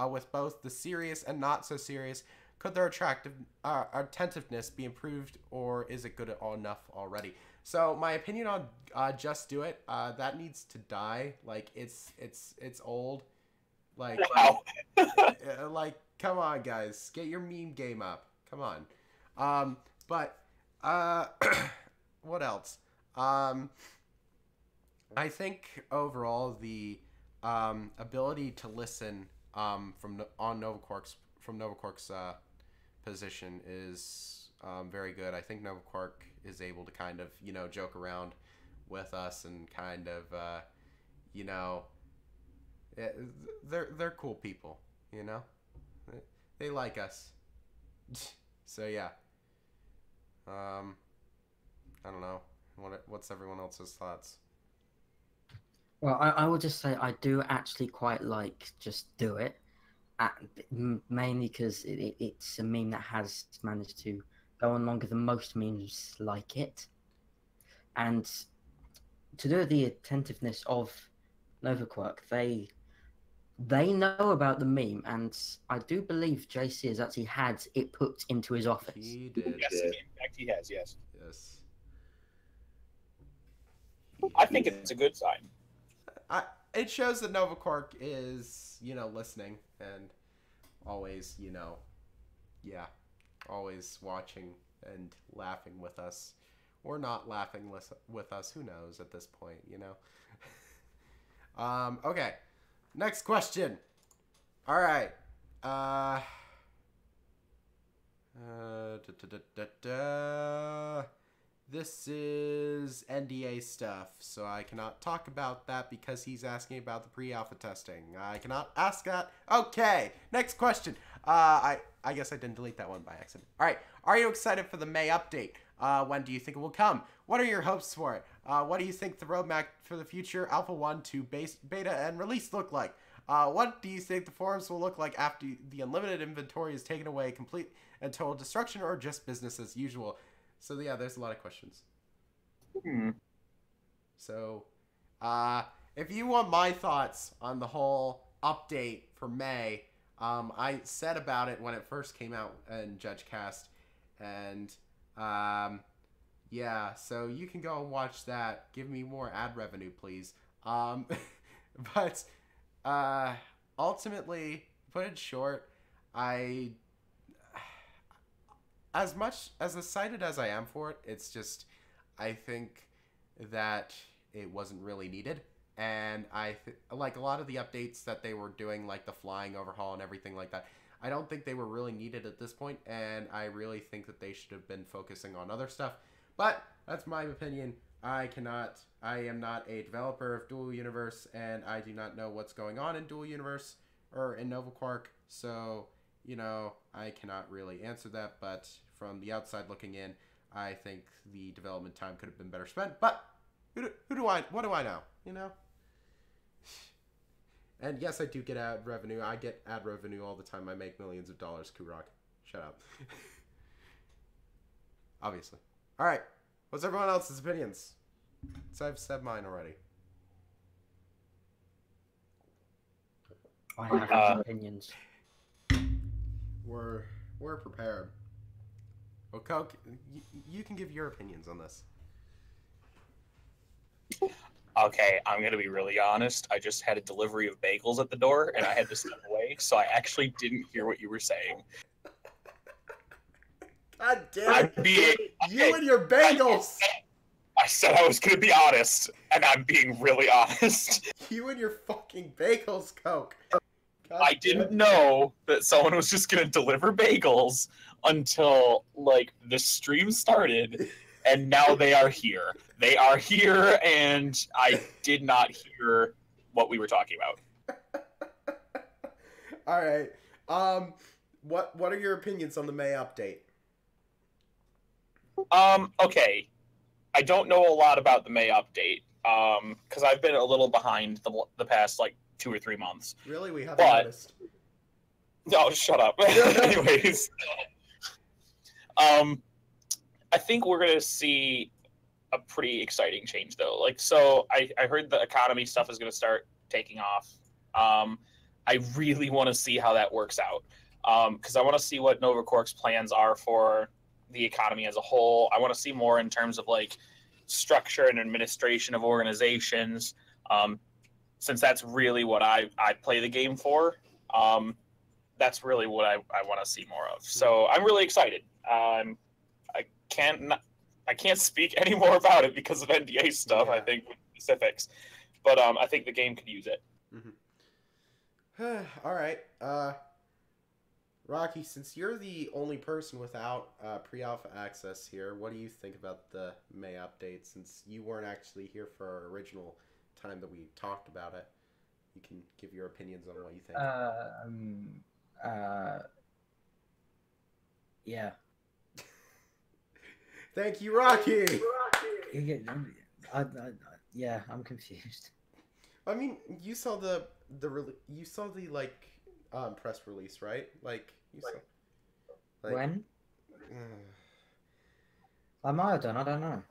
with both the serious and not so serious? Could their attentiveness be improved, or is it good enough already? So my opinion on Just Do It, that needs to die. Like it's old. Like Wow. like come on guys, get your meme game up. Come on. But what else? I think overall the ability to listen from Nova Cork's position is very good. I think Nova Cork is able to kind of, joke around with us and kind of, they're cool people, they like us. So yeah. I don't know. What's everyone else's thoughts? Well, I will just say I do actually quite like Just Do It, mainly because it's a meme that has managed to go on longer than most memes like it. And to do the attentiveness of Nova Quirk, they know about the meme, and I do believe JC has actually had it put into his office. He did. Yes, in fact, he has. Yes. Yes. I think it's a good sign. It shows that Nova Cork is, listening and always, always watching and laughing with us, or not laughing with us. Who knows at this point, Okay. Next question. All right. This is NDA stuff, so I cannot talk about that because he's asking about the pre-alpha testing. I cannot ask that. Okay, next question. I guess I didn't delete that one by accident. All right, are you excited for the May update? When do you think it will come? What are your hopes for it? What do you think the roadmap for the future Alpha 1 to beta and release look like? What do you think the forums will look like after the unlimited inventory is taken away, complete and total destruction, or just business as usual? So yeah, there's a lot of questions. So, if you want my thoughts on the whole update for May, I said about it when it first came out in JudgeCast, and yeah, so you can go and watch that. Give me more ad revenue, please. But ultimately, put it short, as much as excited as I am for it, it's just, I think that it wasn't really needed. And like a lot of the updates that they were doing, like the flying overhaul and everything like that, I don't think they were really needed at this point, and I really think that they should have been focusing on other stuff. But that's my opinion. I am not a developer of Dual Universe, and I do not know what's going on in Dual Universe or in Nova Quark, so I cannot really answer that. But from the outside looking in, I think the development time could have been better spent. But what do I know? And yes, I do get ad revenue. I get ad revenue all the time. I make millions of dollars, Kurok. Shut up. Obviously. All right. What's everyone else's opinions? So I've said mine already. I have opinions. We're prepared. Well, Coke, you can give your opinions on this. Okay, I'm going to be really honest. I just had a delivery of bagels at the door, and I had to step away, so I actually didn't hear what you were saying. God damn it. You and your bagels! I said I was going to be honest, and I'm being really honest. You and your fucking bagels, Coke. I didn't know that someone was just going to deliver bagels until, like, the stream started, and now they are here. They are here, and I did not hear what we were talking about. All right. What are your opinions on the May update? Okay. I don't know a lot about the May update, because I've been a little behind the past, like, 2 or 3 months. Really? We haven't But- noticed. No, shut up. Anyways, I think we're gonna see a pretty exciting change, though. Like, so I heard the economy stuff is gonna start taking off. I really want to see how that works out, because I want to see what Nova Corp's plans are for the economy as a whole. I want to see more in terms of like structure and administration of organizations, since that's really what I play the game for. That's really what I want to see more of. So I'm really excited. I can't speak any more about it because of NDA stuff. Yeah. I think with specifics, but I think the game could use it. All right. Rocky, since you're the only person without pre-alpha access here, what do you think about the May update? Since you weren't actually here for our original time that we talked about it, you can give your opinions on what you think. Yeah. Thank you, Rocky. Yeah, I'm confused. I mean, you saw the like press release, right? Like you saw. Like, When? I might have done. I don't know.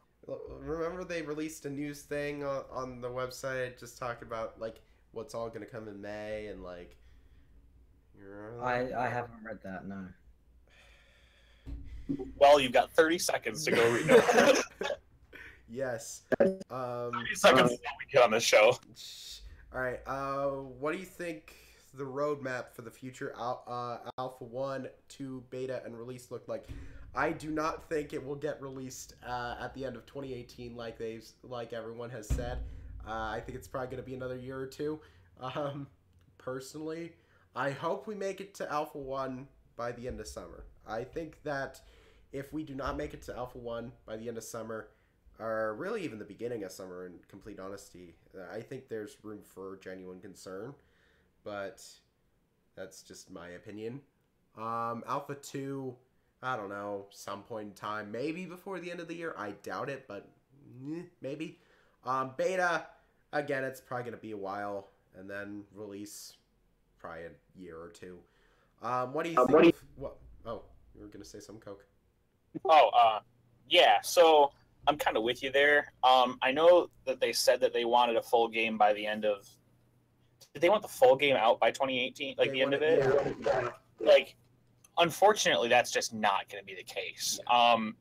Remember they released a news thing on the website just talking about like what's all gonna come in May and like. You remember that? I haven't read that. No. Well, you've got 30 seconds to go read it. Yes. 30 seconds until we get on this show. All right. What do you think the roadmap for the future Alpha 1, 2, Beta, and release look like? I do not think it will get released at the end of 2018 like everyone has said. I think it's probably going to be another year or two. Personally, I hope we make it to Alpha 1 by the end of summer. I think that if we do not make it to Alpha 1 by the end of summer, or really even the beginning of summer, in complete honesty, I think there's room for genuine concern, but that's just my opinion. Alpha 2, I don't know, some point in time, maybe before the end of the year. I doubt it, but maybe. Beta, again, it's probably going to be a while, and then release probably a year or two. What do you think? Oh, you were going to say something, Coke? Yeah, so I'm kind of with you there. I know that they said that they wanted a full game by the end of... Did they want the full game out by 2018? Like, the end of it? Yeah. Like, unfortunately, that's just not going to be the case. And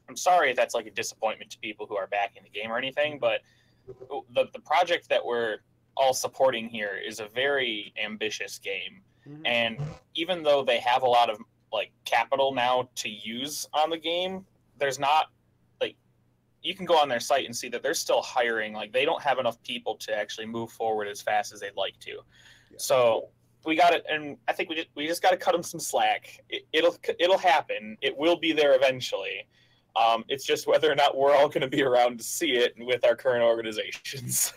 I'm sorry if that's like a disappointment to people who are backing the game or anything, but the project that we're all supporting here is a very ambitious game. Mm-hmm. And even though they have a lot of like capital now to use on the game, there's not, like, you can go on their site and see that they're still hiring. Like, they don't have enough people to actually move forward as fast as they'd like to. Yeah. So we got it, and I think we just got to cut them some slack. It'll happen. It will be there eventually. It's just whether or not we're all going to be around to see it with our current organizations.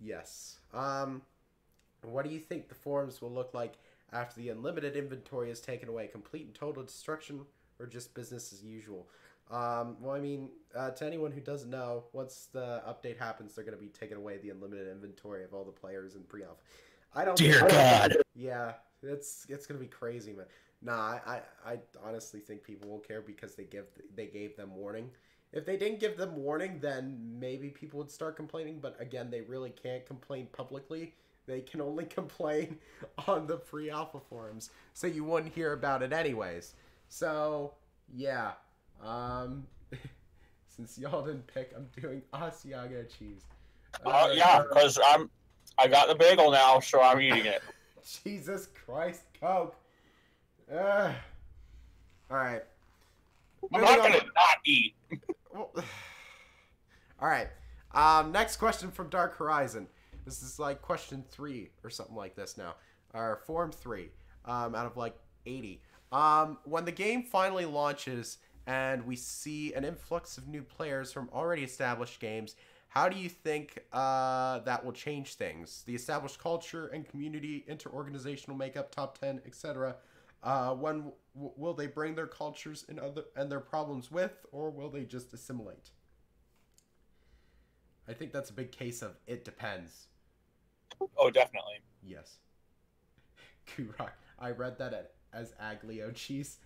Yes. What do you think the forums will look like after the unlimited inventory is taken away? Complete and total destruction, or just business as usual? Well, I mean, to anyone who doesn't know, once the update happens, they're going to be taking away the unlimited inventory of all the players in pre-alpha. Dear God. Yeah, it's going to be crazy, man. Nah, I honestly think people will care because they gave them warning. If they didn't give them warning, then maybe people would start complaining. But again, they really can't complain publicly. They can only complain on the pre-alpha forums, so you wouldn't hear about it anyways. So yeah, since y'all didn't pick, I'm doing Asiago cheese. Yeah, because I got the bagel now, so I'm eating it. Jesus Christ, Coke. All right. I'm not gonna not eat. Well, all right. Next question from Dark Horizon. This is like question 3 or something like this now, or form 3, out of like 80. When the game finally launches and we see an influx of new players from already established games, how do you think that will change things? The established culture and community, interorganizational makeup, top 10, etc. When will they bring their cultures and their problems with, or will they just assimilate? I think that's a big case of it depends. Oh, definitely. Yes. Kurok. I read that as aglio cheese.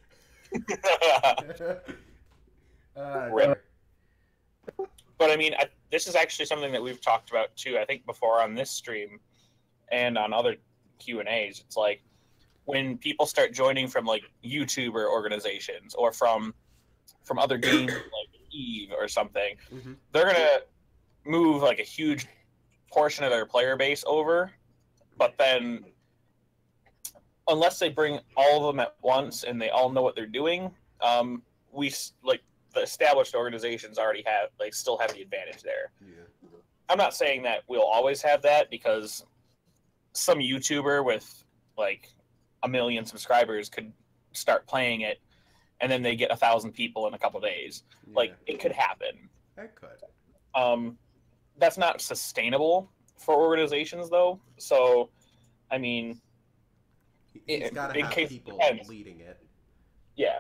Rip. But I mean, this is actually something that we've talked about too. I think before on this stream and on other Q&As. It's like when people start joining from like YouTuber organizations or from other games like Eve or something, they're gonna move like a huge portion of their player base over, but then unless they bring all of them at once and they all know what they're doing, we like the established organizations already have still have the advantage there. Yeah. I'm not saying that we'll always have that, because some YouTuber with like 1 million subscribers could start playing it and then they get 1,000 people in a couple days. Yeah. Like, it could happen. It could. That's not sustainable for organizations though. So, I mean, he's got to have people leading it. Yeah.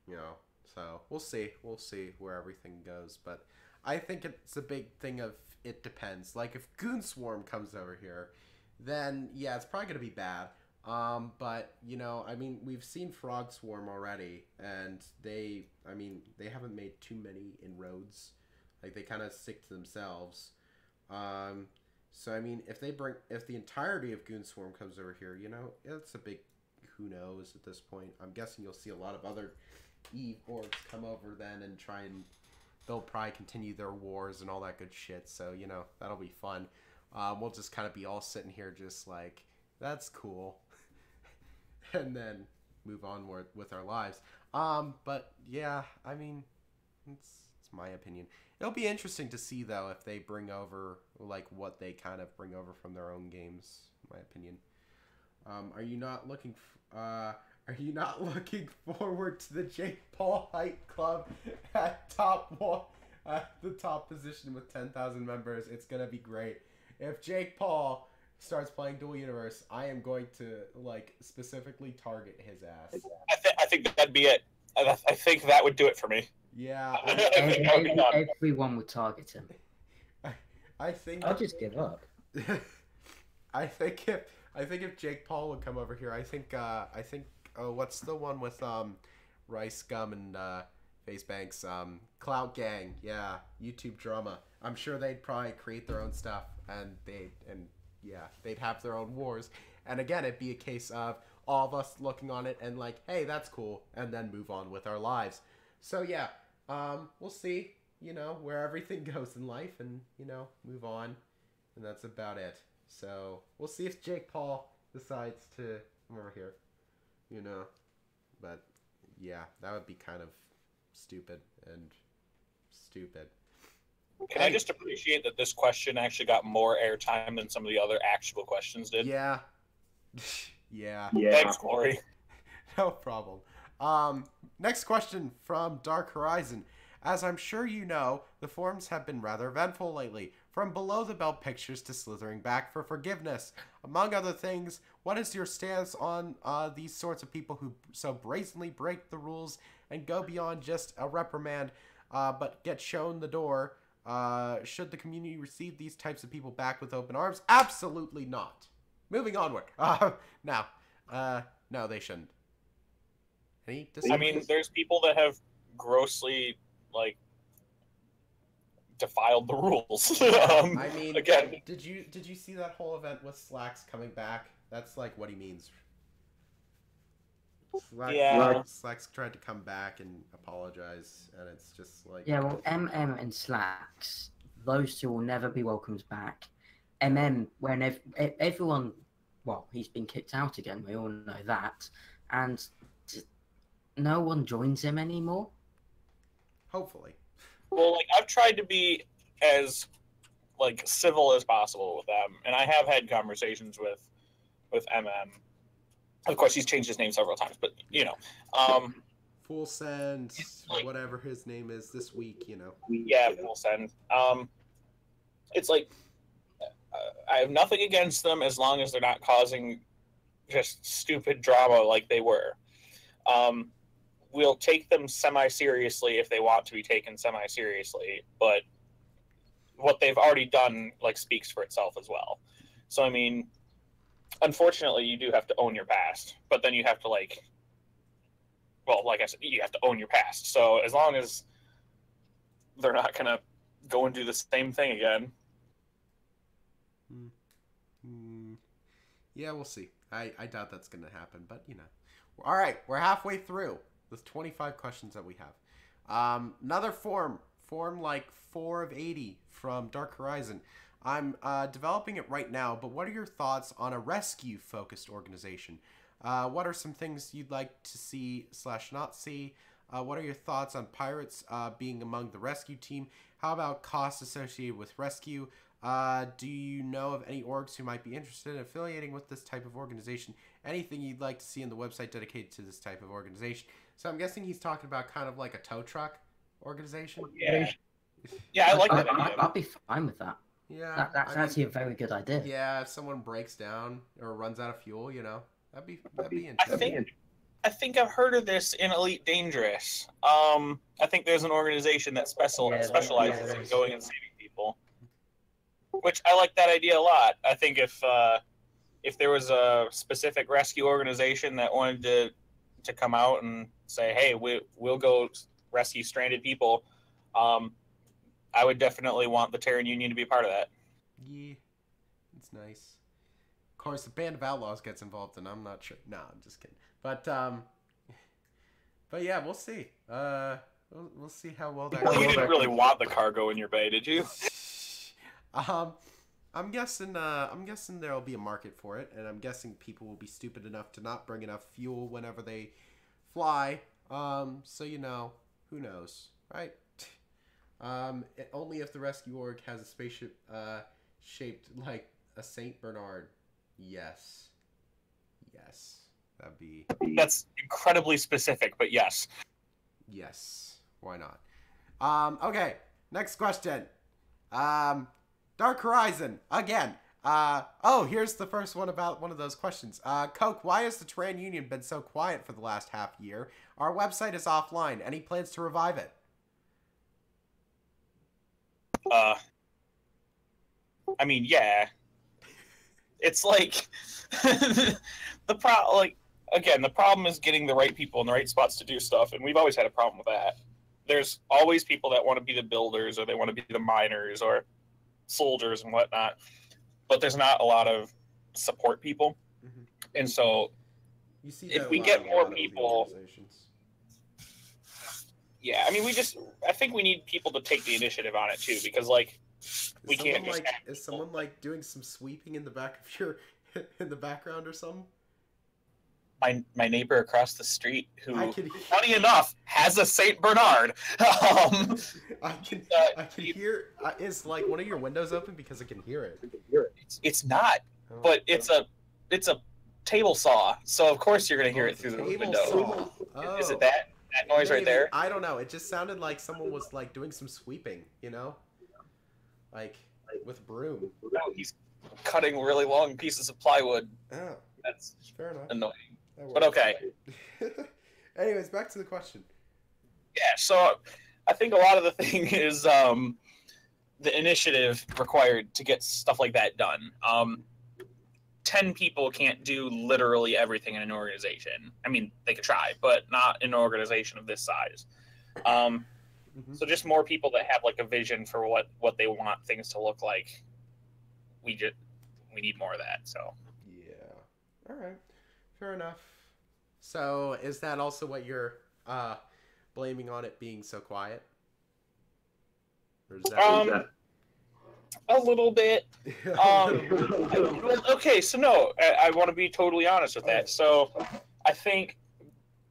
You know, so we'll see where everything goes, but I think it's a big thing of it depends. Like if Goon Swarm comes over here, then yeah, it's probably gonna be bad. But you know, I mean, we've seen Frog Swarm already, and they haven't made too many inroads. Like they kind of stick to themselves. So I mean, if the entirety of Goon Swarm comes over here, you know, it's a big who knows at this point. I'm guessing you'll see a lot of other Eve orgs come over then and they'll probably continue their wars and all that good shit. So, you know, that'll be fun. We'll just kind of be all sitting here just like, that's cool. And then move on with our lives. But yeah, I mean, it's my opinion. It'll be interesting to see though if they bring over like what they kind of bring over from their own games, in my opinion. Are you not looking forward to the Jake Paul Hype Club at the top position with 10,000 members? It's gonna be great. If Jake Paul starts playing Dual Universe, I am going to like specifically target his ass. I think that'd be it. I think that would do it for me. Yeah. Everyone would target him. I think I'll just give up. I think if Jake Paul would come over here, I think what's the one with Rice Gum and Face Banks, Clout Gang, yeah, YouTube drama. I'm sure they'd probably create their own stuff and they'd have their own wars. And again, it'd be a case of all of us looking on it and like, hey, that's cool, and then move on with our lives. So yeah, we'll see, you know, where everything goes in life and, you know, move on. And that's about it. So we'll see if Jake Paul decides to come over here, you know. But yeah, that would be kind of stupid. Can I just appreciate that this question actually got more airtime than some of the other actual questions did? Yeah. Yeah. Thanks, Corey. No problem. Next question from Dark Horizon. As I'm sure you know, the forums have been rather eventful lately, from below the belt pictures to slithering back for forgiveness. Among other things, what is your stance on these sorts of people who so brazenly break the rules and go beyond just a reprimand, but get shown the door? Should the community receive these types of people back with open arms? Absolutely not. Moving onward. No, they shouldn't. I mean, there's people that have grossly, like, defiled the rules. I mean, again, did you see that whole event with Slacks coming back? That's like what he means. Slacks tried to come back and apologize, and it's just like... Yeah, well, MM and Slacks, those two will never be welcomed back. MM, when everyone... Well, he's been kicked out again, we all know that. And no one joins him anymore. Hopefully. Well, like, I've tried to be as, like civil as possible with them, and I have had conversations with MM. Of course, he's changed his name several times, but you know, Full Send, whatever his name is this week, you know. yeah, Full Send. It's like I have nothing against them as long as they're not causing just stupid drama like they were. We'll take them semi-seriously if they want to be taken semi-seriously, but what they've already done like speaks for itself as well. So I mean, unfortunately, you do have to own your past, but then you have to like I said, you have to own your past. So as long as they're not gonna go and do the same thing again. Yeah, we'll see. I doubt that's gonna happen, but you know. All right, we're halfway through the 25 questions that we have. Another form like 4 of 80 from Dark Horizon. I'm developing it right now, but what are your thoughts on a rescue-focused organization? What are some things you'd like to see / not see? What are your thoughts on pirates being among the rescue team? How about costs associated with rescue? Do you know of any orgs who might be interested in affiliating with this type of organization? Anything you'd like to see in the website dedicated to this type of organization? So I'm guessing he's talking about kind of like a tow truck organization. Yeah, I like that idea. I'll be fine with that. Yeah, that's actually a very good idea. Yeah, if someone breaks down or runs out of fuel, you know, that'd be interesting. I think I've heard of this in Elite Dangerous. I think there's an organization that specializes in going and saving people, which I like that idea a lot. I think if there was a specific rescue organization that wanted to come out and say, hey, we'll go rescue stranded people, I would definitely want the Terran Union to be part of that. Yeah, it's nice. Of course, the Band of Outlaws gets involved, and I'm not sure. No, I'm just kidding. But yeah, we'll see. We'll see how well that goes. You didn't really want the cargo in your bay, did you? I'm guessing there'll be a market for it, and I'm guessing people will be stupid enough to not bring enough fuel whenever they fly. So you know, who knows, right? Only if the rescue org has a spaceship shaped like a Saint Bernard. Yes, that'd be. That's incredibly specific, but yes. Yes, why not? Okay, next question. Dark Horizon again. Here's the first one about one of those questions. Coke, why has the Terran Union been so quiet for the last half year? Our website is offline. Any plans to revive it? I mean, yeah. It's like the problem is getting the right people in the right spots to do stuff, and we've always had a problem with that. There's always people that want to be the builders, or they want to be the miners, or soldiers and whatnot, but there's not a lot of support people. Mm-hmm. And so you see if we get more people, yeah, I mean, I think we need people to take the initiative on it too, because like we can't just is someone like doing some sweeping in the back of your in the background or something? My neighbor across the street, who, funny enough, has a Saint Bernard. I can hear. Is like one of your windows open because I can hear it? It's not, but it's a table saw. So of course you're gonna hear it through the window. Oh. Is it that noise right there? I don't know. It just sounded like someone was like doing some sweeping. You know, like with a broom. No, he's cutting really long pieces of plywood. Oh, that's fair enough. Annoying. But okay. Anyways, back to the question. Yeah, so I think a lot of the thing is the initiative required to get stuff like that done. 10 people can't do literally everything in an organization. I mean, they could try, but not in an organization of this size. So just more people that have like a vision for what they want things to look like. We need more of that. So yeah, all right, fair enough. So is that also what you're blaming on it being so quiet? Or is that a little bit. Okay, so no, I want to be totally honest with that. So I think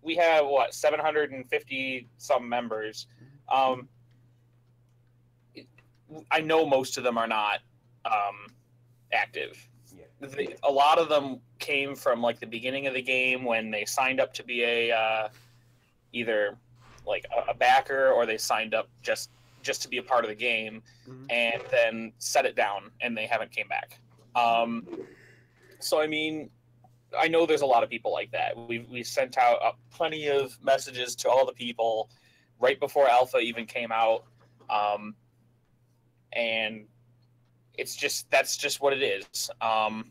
we have 750 some members. I know most of them are not active. Yeah. A lot of them came from like the beginning of the game when they signed up to be a either like a backer, or they signed up just to be a part of the game, and then set it down and they haven't came back. So I mean, I know there's a lot of people like that. We sent out plenty of messages to all the people right before alpha even came out, and that's just what it is. I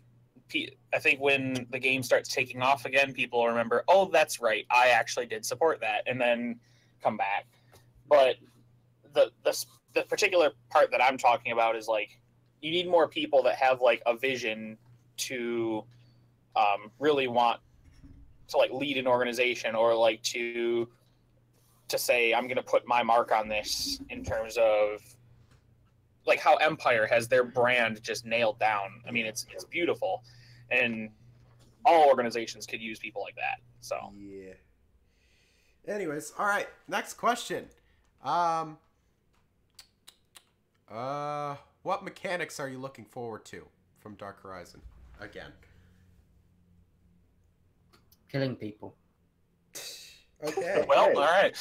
think when the game starts taking off again, people will remember, oh, that's right, I actually did support that, and then come back. But the particular part that I'm talking about is like, you need more people that have like a vision to really want to like lead an organization, or like to say, I'm going to put my mark on this, in terms of like how Empire has their brand just nailed down. I mean, it's beautiful, and all organizations could use people like that. So yeah. Anyways, all right. Next question. What mechanics are you looking forward to from Dark Horizon? Again. Killing people. Okay. Well, all right.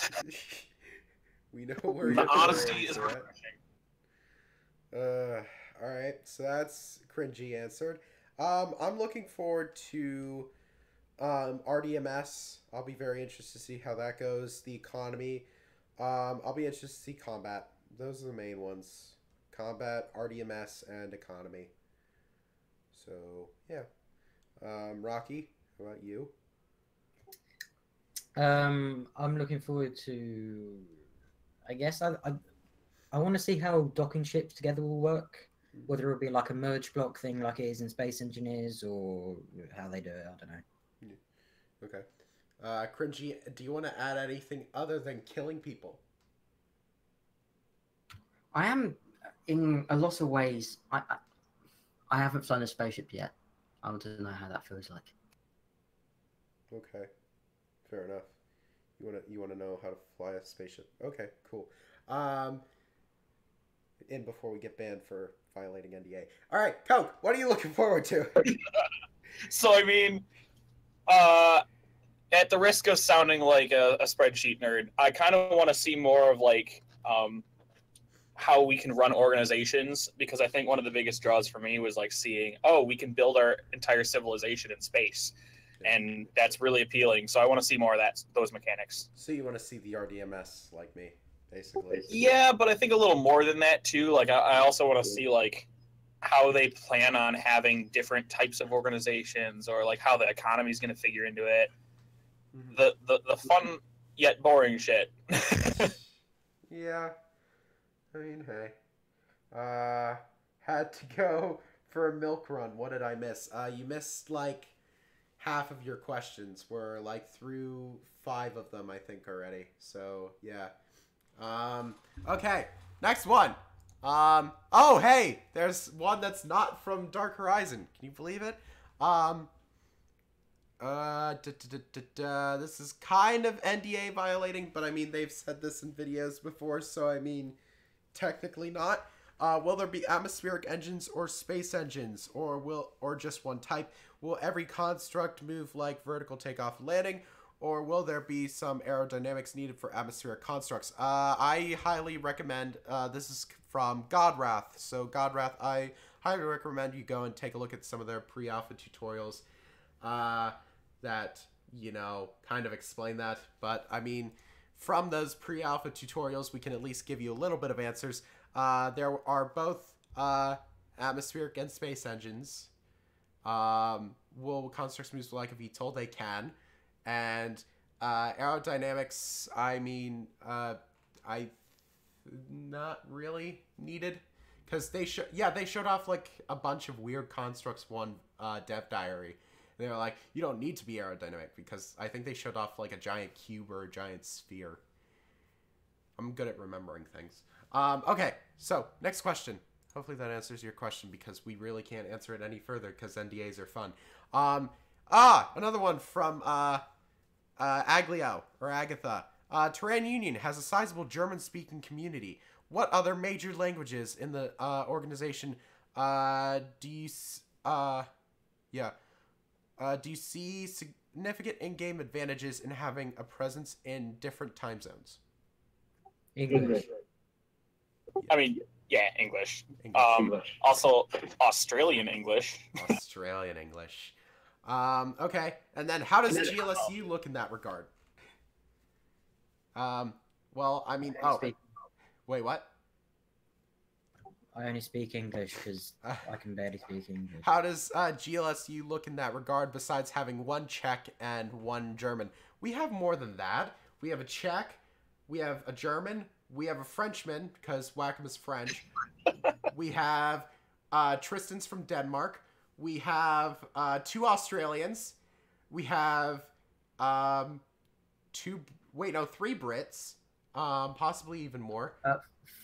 We know where The your honesty priorities is are at. refreshing. All right, so that's cringy answered. I'm looking forward to RDMS. I'll be very interested to see how that goes. The economy. I'll be interested to see combat. Those are the main ones: combat, RDMS, and economy. So yeah. Rocky, how about you? I'm looking forward to. I guess I want to see how docking ships together will work. Whether it'll be like a merge block thing, like it is in Space Engineers, or how they do it, I don't know. Okay. Cringy, do you want to add anything other than killing people? I am, in a lot of ways, I haven't flown a spaceship yet. I want to know how that feels like. Okay, fair enough. You wanna know how to fly a spaceship? Okay, cool. And before we get banned for violating NDA. All right, Coke, what are you looking forward to? So I mean, at the risk of sounding like a spreadsheet nerd, I kind of want to see more of like how we can run organizations, because I think one of the biggest draws for me was like seeing, oh, we can build our entire civilization in space, and that's really appealing. So I want to see more of those mechanics. So you want to see the RDMS like me, basically? Yeah, but I think a little more than that too. Like I also want to see like how they plan on having different types of organizations, or like how the economy is going to figure into it. The fun yet boring shit. Yeah. I mean, hey. Had to go for a milk run. What did I miss? You missed like half of your questions. We're like through 5 of them, I think, already. So yeah. Okay. Next one. Oh hey, there's one that's not from Dark Horizon. Can you believe it? This is kind of NDA violating, but I mean, they've said this in videos before, so I mean, technically not. Will there be atmospheric engines or space engines, or just one type? Will every construct move like vertical takeoff and landing, or will there be some aerodynamics needed for atmospheric constructs? I highly recommend, this is from Godwrath, so Godwrath, I highly recommend you go and take a look at some of their pre-alpha tutorials that, you know, kind of explain that. But, I mean, from those pre-alpha tutorials, we can at least give you a little bit of answers. There are both atmospheric and space engines. Will constructs move like a VTOL? They can. And aerodynamics, I mean, not really needed, because they showed off like a bunch of weird constructs one dev diary. They were like, you don't need to be aerodynamic, because I think they showed off like a giant cube or a giant sphere. I'm good at remembering things. Okay, so next question. Hopefully that answers your question, because we really can't answer it any further because NDAs are fun. Another one from Aglio or Agatha. Terran Union has a sizable German-speaking community. what other major languages in the organization do you do you see significant in-game advantages in having a presence in different time zones? English. I mean, yeah, English. English. Also, Australian English. Australian English. Okay, and then how does GLSU look in that regard? Well, I mean, wait, what? I only speak English because I can barely speak English. How does GLSU look in that regard besides having one Czech and one German? We have more than that. We have a Czech, we have a German, we have a Frenchman, because Wacom is French. We have Tristan's from Denmark. We have 2 Australians. We have 3 Brits, possibly even more.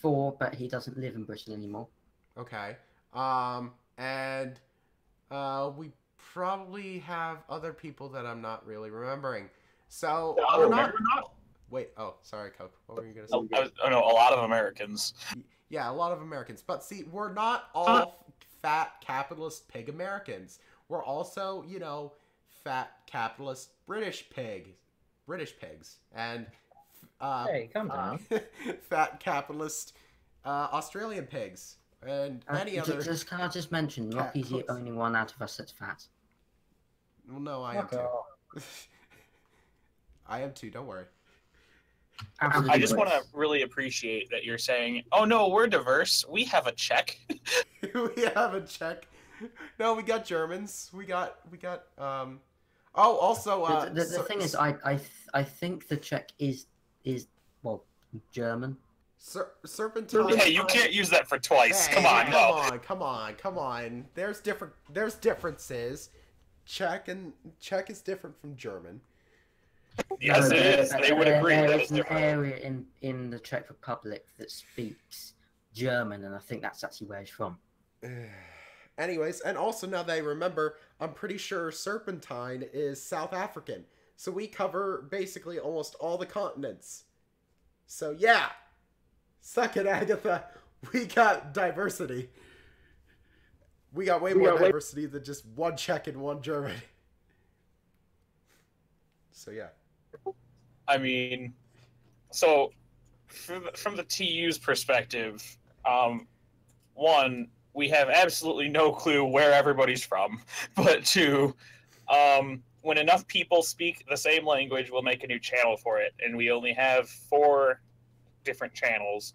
4, but he doesn't live in Britain anymore. Okay. And we probably have other people that I'm not really remembering. So we're not. Wait. Oh, sorry, Coke. What were you gonna say? No, a lot of Americans. Yeah, a lot of Americans. But see, we're not all fat capitalist pig Americans. We're also, fat capitalist British pigs, and Hey, calm down. fat capitalist Australian pigs, and many other. Can I just mention, Rocky's the only one out of us that's fat. Well, no, I am too. I am too. Don't worry. Absolutely. I just want to really appreciate that you're saying, "Oh no, we're diverse. We have a Czech." We have a Czech. No, we got Germans. We got. Oh, also. The thing is, I think the Czech is German. Serpentine. Yeah, you can't use that for twice. Hey, come on. There's differences. Czech is different from German. Yes, it is. They would agree. There is an area in the Czech Republic that speaks German, and I think that's actually where he's from. Anyways, and also now that I remember, I'm pretty sure Serpentine is South African. So we cover basically almost all the continents. So yeah, suck it, Agatha. We got diversity. We got way more diversity than just one Czech and one German. So yeah. I mean, so from the TU's perspective, one, we have absolutely no clue where everybody's from, but 2, when enough people speak the same language, we'll make a new channel for it, and we only have 4 different channels.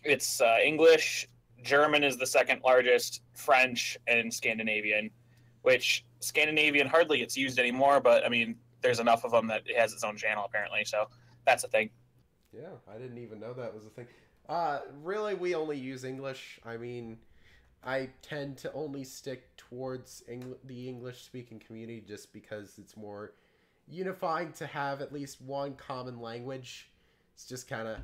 It's English, German is the second largest, French, and Scandinavian, which Scandinavian hardly gets used anymore, but I mean, there's enough of them that it has its own channel apparently, so that's a thing. Yeah, I didn't even know that was a thing. Really, we only use English. I mean, I tend to only stick towards the English-speaking community just because it's more unifying to have at least one common language. It's just kind of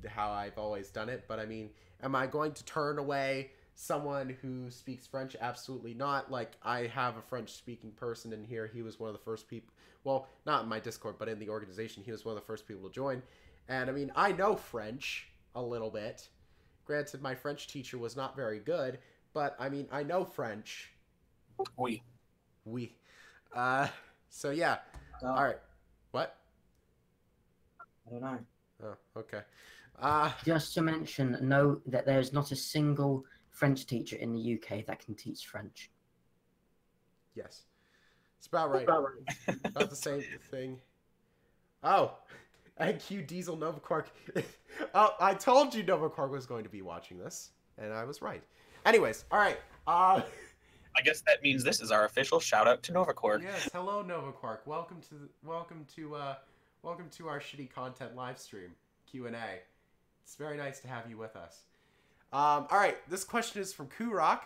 how I've always done it. But I mean, am I going to turn away someone who speaks French? Absolutely not. Like, I have a French-speaking person in here. He was one of the first people. Well, not in my Discord, but in the organization. He was one of the first people to join. And I mean, I know French a little bit. Granted, my French teacher was not very good, but I mean, I know French. Oui. So yeah. Oh. All right. What? I don't know. Oh, okay. Just to mention, know that there is not a single French teacher in the UK that can teach French. Yes. It's about right. About the same thing. Oh, NQ Diesel Novaquark. Oh, I told you Novaquark was going to be watching this, and I was right. Anyways, all right. I guess that means this is our official shout out to Novaquark. Yes, hello Novaquark. Welcome to our shitty content live stream QnA. It's very nice to have you with us. All right, this question is from Kurok.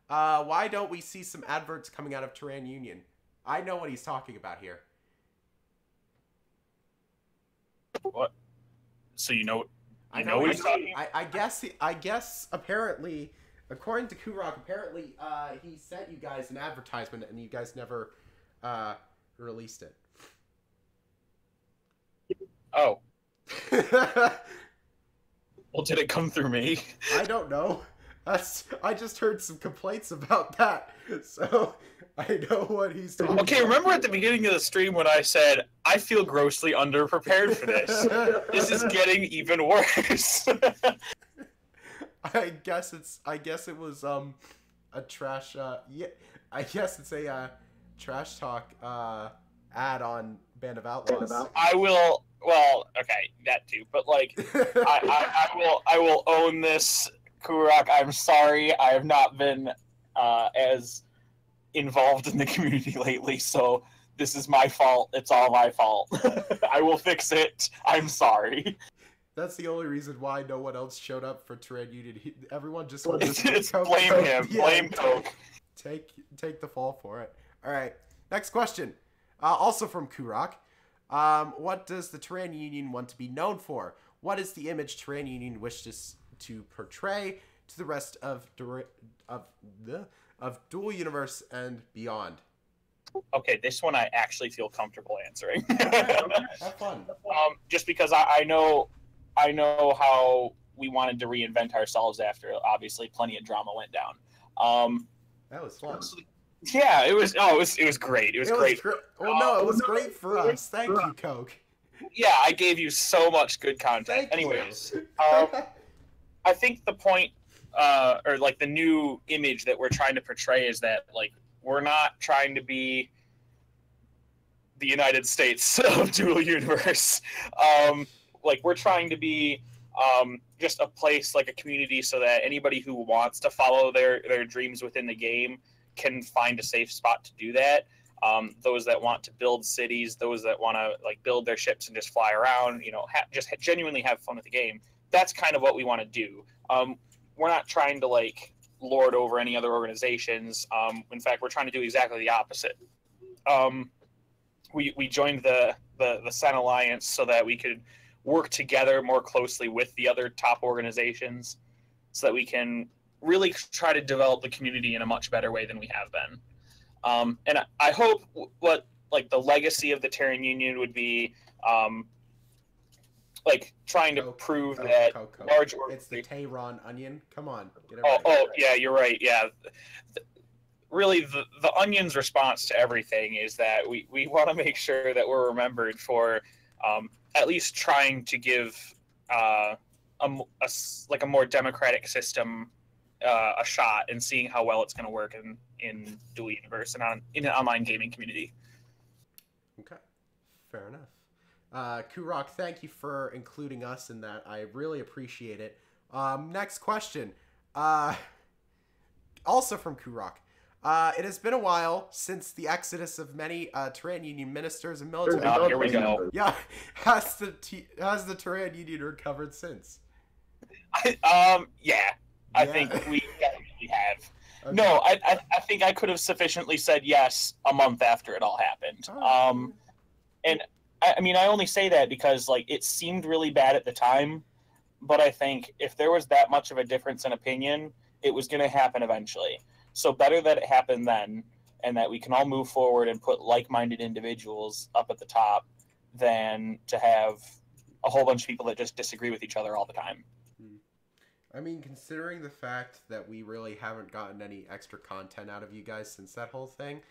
Why don't we see some adverts coming out of Terran Union? I know what he's talking about here. What? So you know I what he's talking? I guess apparently, according to Kurok, apparently he sent you guys an advertisement and you guys never released it. Oh. Well, did it come through me? I don't know. I just heard some complaints about that, so I know what he's talking Okay, remember at the beginning of the stream when I said, I feel grossly underprepared for this? This is getting even worse. I guess it was a trash yeah, I guess it's a trash talk ad on Band of Outlaws. I will, well, okay, that too, but like, I will own this, Kurak. I'm sorry, I have not been as involved in the community lately, so this is my fault. It's all my fault. I will fix it. I'm sorry. That's the only reason why no one else showed up for Terrain Union. Everyone just wanted It's blame him. Yeah. Blame Coke. Take the fall for it. All right. Next question. Also from Kurak. What does the Terrain Union want to be known for? What is the image Terrain Union wishes to portray to the rest of Dual Universe and beyond? Okay, this one I actually feel comfortable answering. Have fun. Just because I know how we wanted to reinvent ourselves after obviously plenty of drama went down. That was fun. Yeah, it was. Oh, it was great. It was great. Well, no, it was great for us. Thank you, Coke. Yeah, I gave you so much good content. Anyways, I think the point, or like the new image that we're trying to portray is that like we're not trying to be the United States of Dual Universe. Like we're trying to be just a place, like a community, so that anybody who wants to follow their dreams within the game can find a safe spot to do that. Those that want to build cities, those that want to like build their ships and just fly around, you know, just genuinely have fun with the game. That's kind of what we want to do. We're not trying to like lord over any other organizations. In fact, we're trying to do exactly the opposite. We joined the Sen Alliance so that we could work together more closely with the other top organizations, so that we can really try to develop the community in a much better way than we have been. And I hope what like the legacy of the Terran Union would be, like trying to prove that large. It's the Tehran onion. Come on. Get it right. Oh, yeah, you're right. Yeah. Really, the Onion's response to everything is that we want to make sure that we're remembered for at least trying to give a more democratic system a shot, and seeing how well it's going to work in Dual Universe and in an online gaming community. Okay, fair enough. Kurok, thank you for including us in that. I really appreciate it. Next question. Also from Kurok. It has been a while since the exodus of many Terran Union ministers and military. Oh, here we go. Yeah, has the Terran Union recovered since? Yeah. I think we definitely have. Okay. No, I think I could have sufficiently said yes a month after it all happened. Oh. And I mean, I only say that because like it seemed really bad at the time, but I think if there was that much of a difference in opinion, it was going to happen eventually. So better that it happened then, and that we can all move forward and put like-minded individuals up at the top, than to have a whole bunch of people that just disagree with each other all the time. I mean, considering the fact that we really haven't gotten any extra content out of you guys since that whole thing,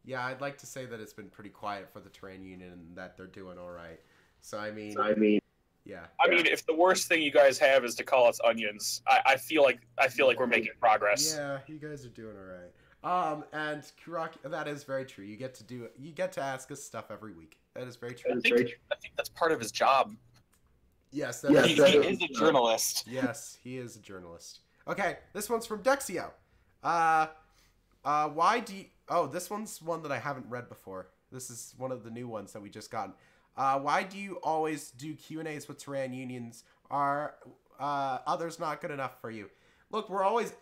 yeah, I'd like to say that it's been pretty quiet for the Terran Union and that they're doing all right. So, I mean, yeah. I mean, if the worst thing you guys have is to call us onions, I feel like we're making progress. Yeah, you guys are doing all right. And Kurok, that is very true. You get to ask us stuff every week. That is very true. I think that's part of his job. Yes, he is a journalist. Yes, he is a journalist. Okay, this one's from Dexio. Why do you... Oh, this one's one that I haven't read before. This is one of the new ones that we just got. Why do you always do Q&As with Terran Unions? Are others not good enough for you? Look, we're always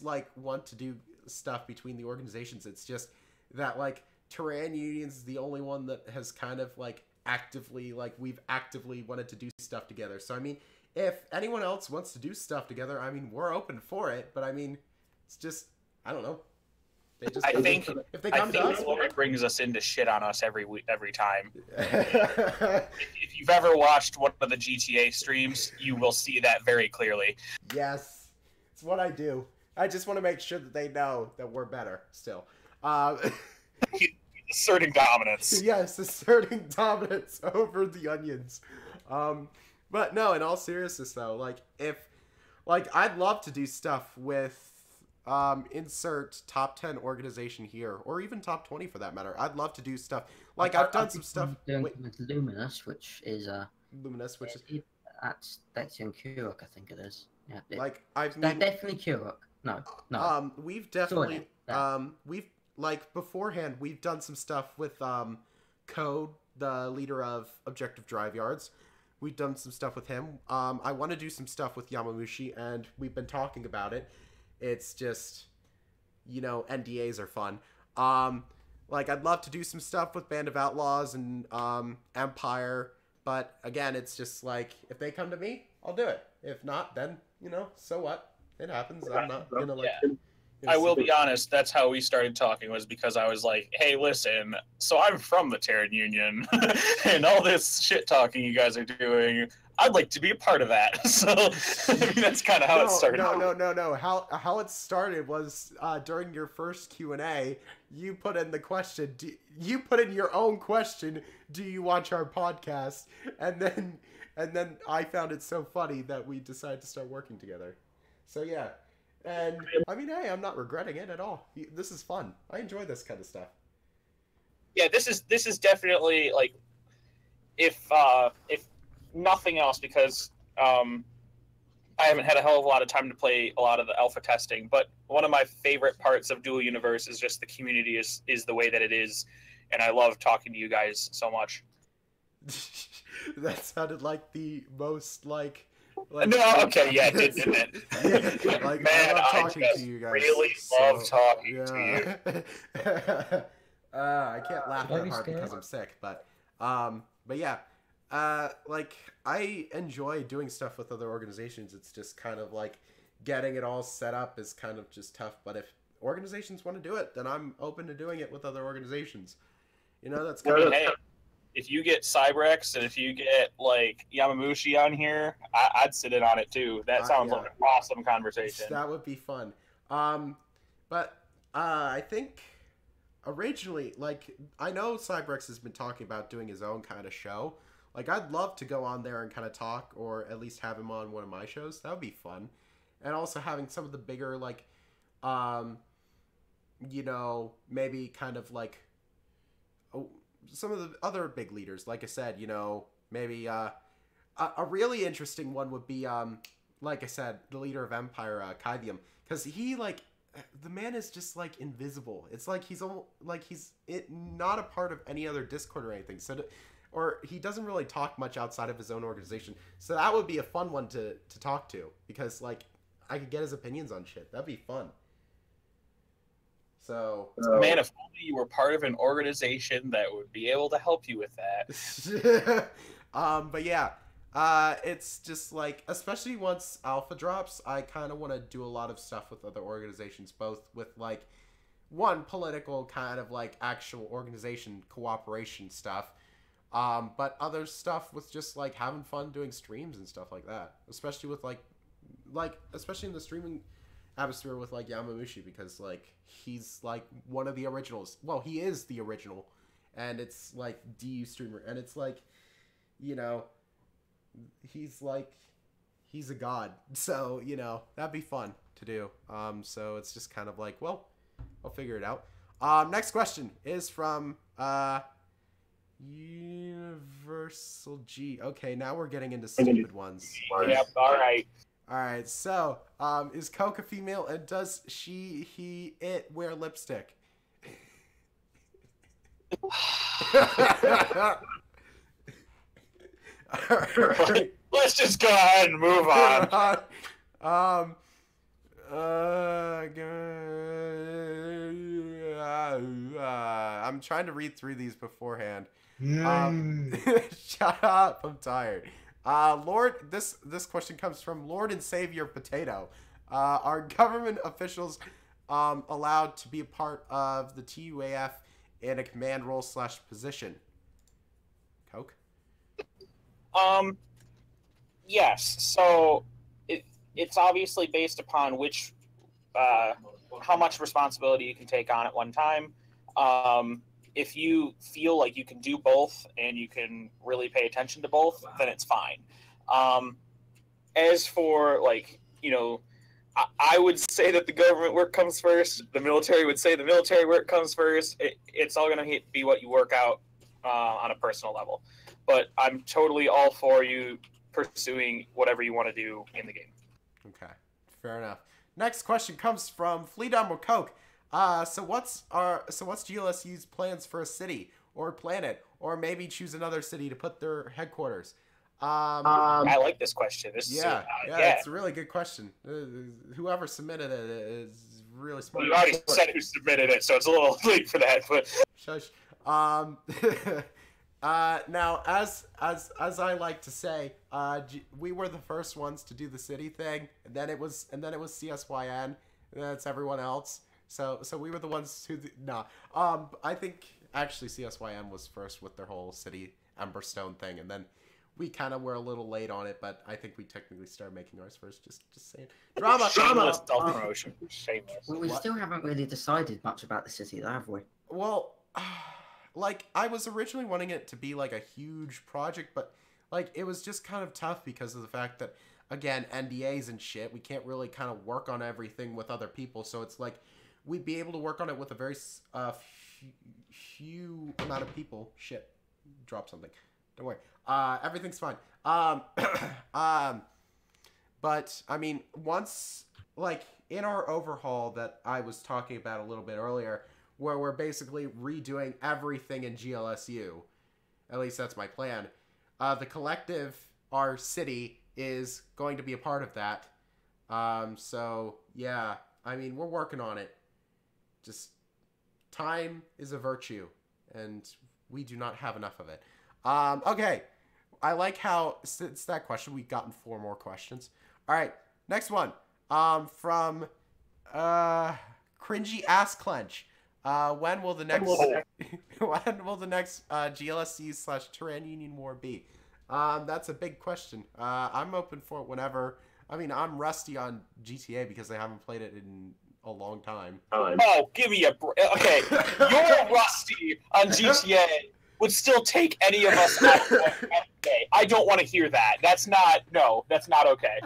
like want to do stuff between the organizations. It's just that like Terran Unions is the only one that has kind of like we've actively wanted to do stuff together. So I mean, if anyone else wants to do stuff together, I mean, we're open for it. But I mean, it's just, I don't know. I think Lori brings us in to shit on us every time. If you've ever watched one of the GTA streams, you will see that very clearly. Yes, it's what I do. I just want to make sure that they know that we're better still. He's asserting dominance. Yes, asserting dominance over the onions. But no, in all seriousness though, I'd love to do stuff with insert top 10 organization here, or even top 20 for that matter. I'd love to do stuff. Like I've done some stuff with Luminous, which is Luminous, which is that's in Kurok, I think it is. Yeah, like I've they're definitely Kurok. No. We've definitely we've like beforehand we've done some stuff with Code, the leader of Objective Drive Yards. We've done some stuff with him. I want to do some stuff with Yamamushi, and we've been talking about it. It's just, NDAs are fun. I'd love to do some stuff with Band of Outlaws and Empire, but again, it's just like, if they come to me, I'll do it. If not, then, so what? It happens. I'm not gonna I will be honest, that's how we started talking, was because I was like, hey, listen, so I'm from the Terran Union, and all this shit talking you guys are doing, I'd like to be a part of that. So, that's kind of how it started. No. How it started was during your first Q&A, you put in the question, you put in your own question, do you watch our podcast? And then I found it so funny that we decided to start working together. So, yeah. And I mean, hey, I'm not regretting it at all. This is fun. I enjoy this kind of stuff. Yeah, this is definitely like, if nothing else, because I haven't had a hell of a lot of time to play a lot of the alpha testing, but one of my favorite parts of Dual Universe is just the community is the way that it is, and I love talking to you guys so much. That sounded like the most no, okay, yeah, it didn't it? Yeah, Man, I love talking to you guys. Really love talking to you. I can't laugh that hard because I'm sick, but yeah, I enjoy doing stuff with other organizations. It's just kind of like getting it all set up is kind of just tough. But if organizations want to do it, then I'm open to doing it with other organizations. That's kind of. Hey, if you get Cybrex and if you get like Yamamushi on here, I'd sit in on it too. That sounds like an awesome conversation. That would be fun. But I think originally, I know Cybrex has been talking about doing his own kind of show. I'd love to go on there and kind of talk, or at least have him on one of my shows. That would be fun. And also having some of the bigger, maybe kind of some of the other big leaders, like I said, maybe a really interesting one would be, like I said, the leader of Empire, Kythium, because he, the man is just, invisible. It's like he's not a part of any other Discord or anything, or he doesn't really talk much outside of his own organization, so that would be a fun one to talk to, because, I could get his opinions on shit. That'd be fun. So, man, if only you were part of an organization that would be able to help you with that. But yeah, it's just especially once Alpha drops, I kind of want to do a lot of stuff with other organizations, both with one political kind of actual organization cooperation stuff, but other stuff with just having fun doing streams and stuff like that, especially with especially in the streaming atmosphere with Yamamushi, because he's one of the originals. Well, he is the original, and it's DU streamer, and it's he's a god, so that'd be fun to do. So it's just kind of well, I'll figure it out. Next question is from Universal G. Okay, now we're getting into stupid ones. Yep, alright. Alright, so, is Coke a female, and does she, he, it wear lipstick? Alright. Let's just go ahead and move on. I'm trying to read through these beforehand. Shut up, I'm tired. Lord, this question comes from Lord and Savior Potato. Are government officials allowed to be a part of the TUAF in a command role / position? Coke? Yes. So it's obviously based upon which how much responsibility you can take on at one time. If you feel like you can do both and you can really pay attention to both, then it's fine. As for I would say that the government work comes first. The military would say the military work comes first. It's all going to be what you work out on a personal level. But I'm totally all for you pursuing whatever you want to do in the game. Okay, fair enough. Next question comes from Fleedom or Coke. So what's GLSU's plans for a city or planet, or maybe choose another city to put their headquarters? I like this question. It's a really good question. Whoever submitted it is really smart. You already said who submitted it, so it's a little late for that. But shush. Now, as I like to say, we were the first ones to do the city thing, and then it was CSYN, and then it's everyone else. So we were the ones who I think actually CSYN was first with their whole city Emberstone thing, and then we kind of were a little late on it, but I think we technically started making ours first. Just saying. Drama. Shameless self-promotion. Shameless. Well, we still haven't really decided much about the city, have we? Well, like, I was originally wanting it to be like a huge project, but like it was just kind of tough because of the fact that, again, NDAs and shit, we can't really kind of work on everything with other people. So it's like we'd be able to work on it with a very few amount of people. Shit, drop something. Don't worry. Everything's fine. But I mean, once, like, in our overhaul that I was talking about a little bit earlier, where we're basically redoing everything in GLSU, at least that's my plan. The collective, our city, is going to be a part of that. So yeah, I mean, we're working on it. Just time is a virtue, and we do not have enough of it. Okay. I like how, since that question, we've gotten 4 more questions. All right, next one. From Cringy Ass Clench. When will the next GLSU/Terran Union War be? That's a big question. I'm open for it whenever. I mean, I'm rusty on GTA because I haven't played it in a long time. Oh, give me a break. Okay, you're rusty on GTA. Would still take any of us out of the day. I don't want to hear that. That's not okay.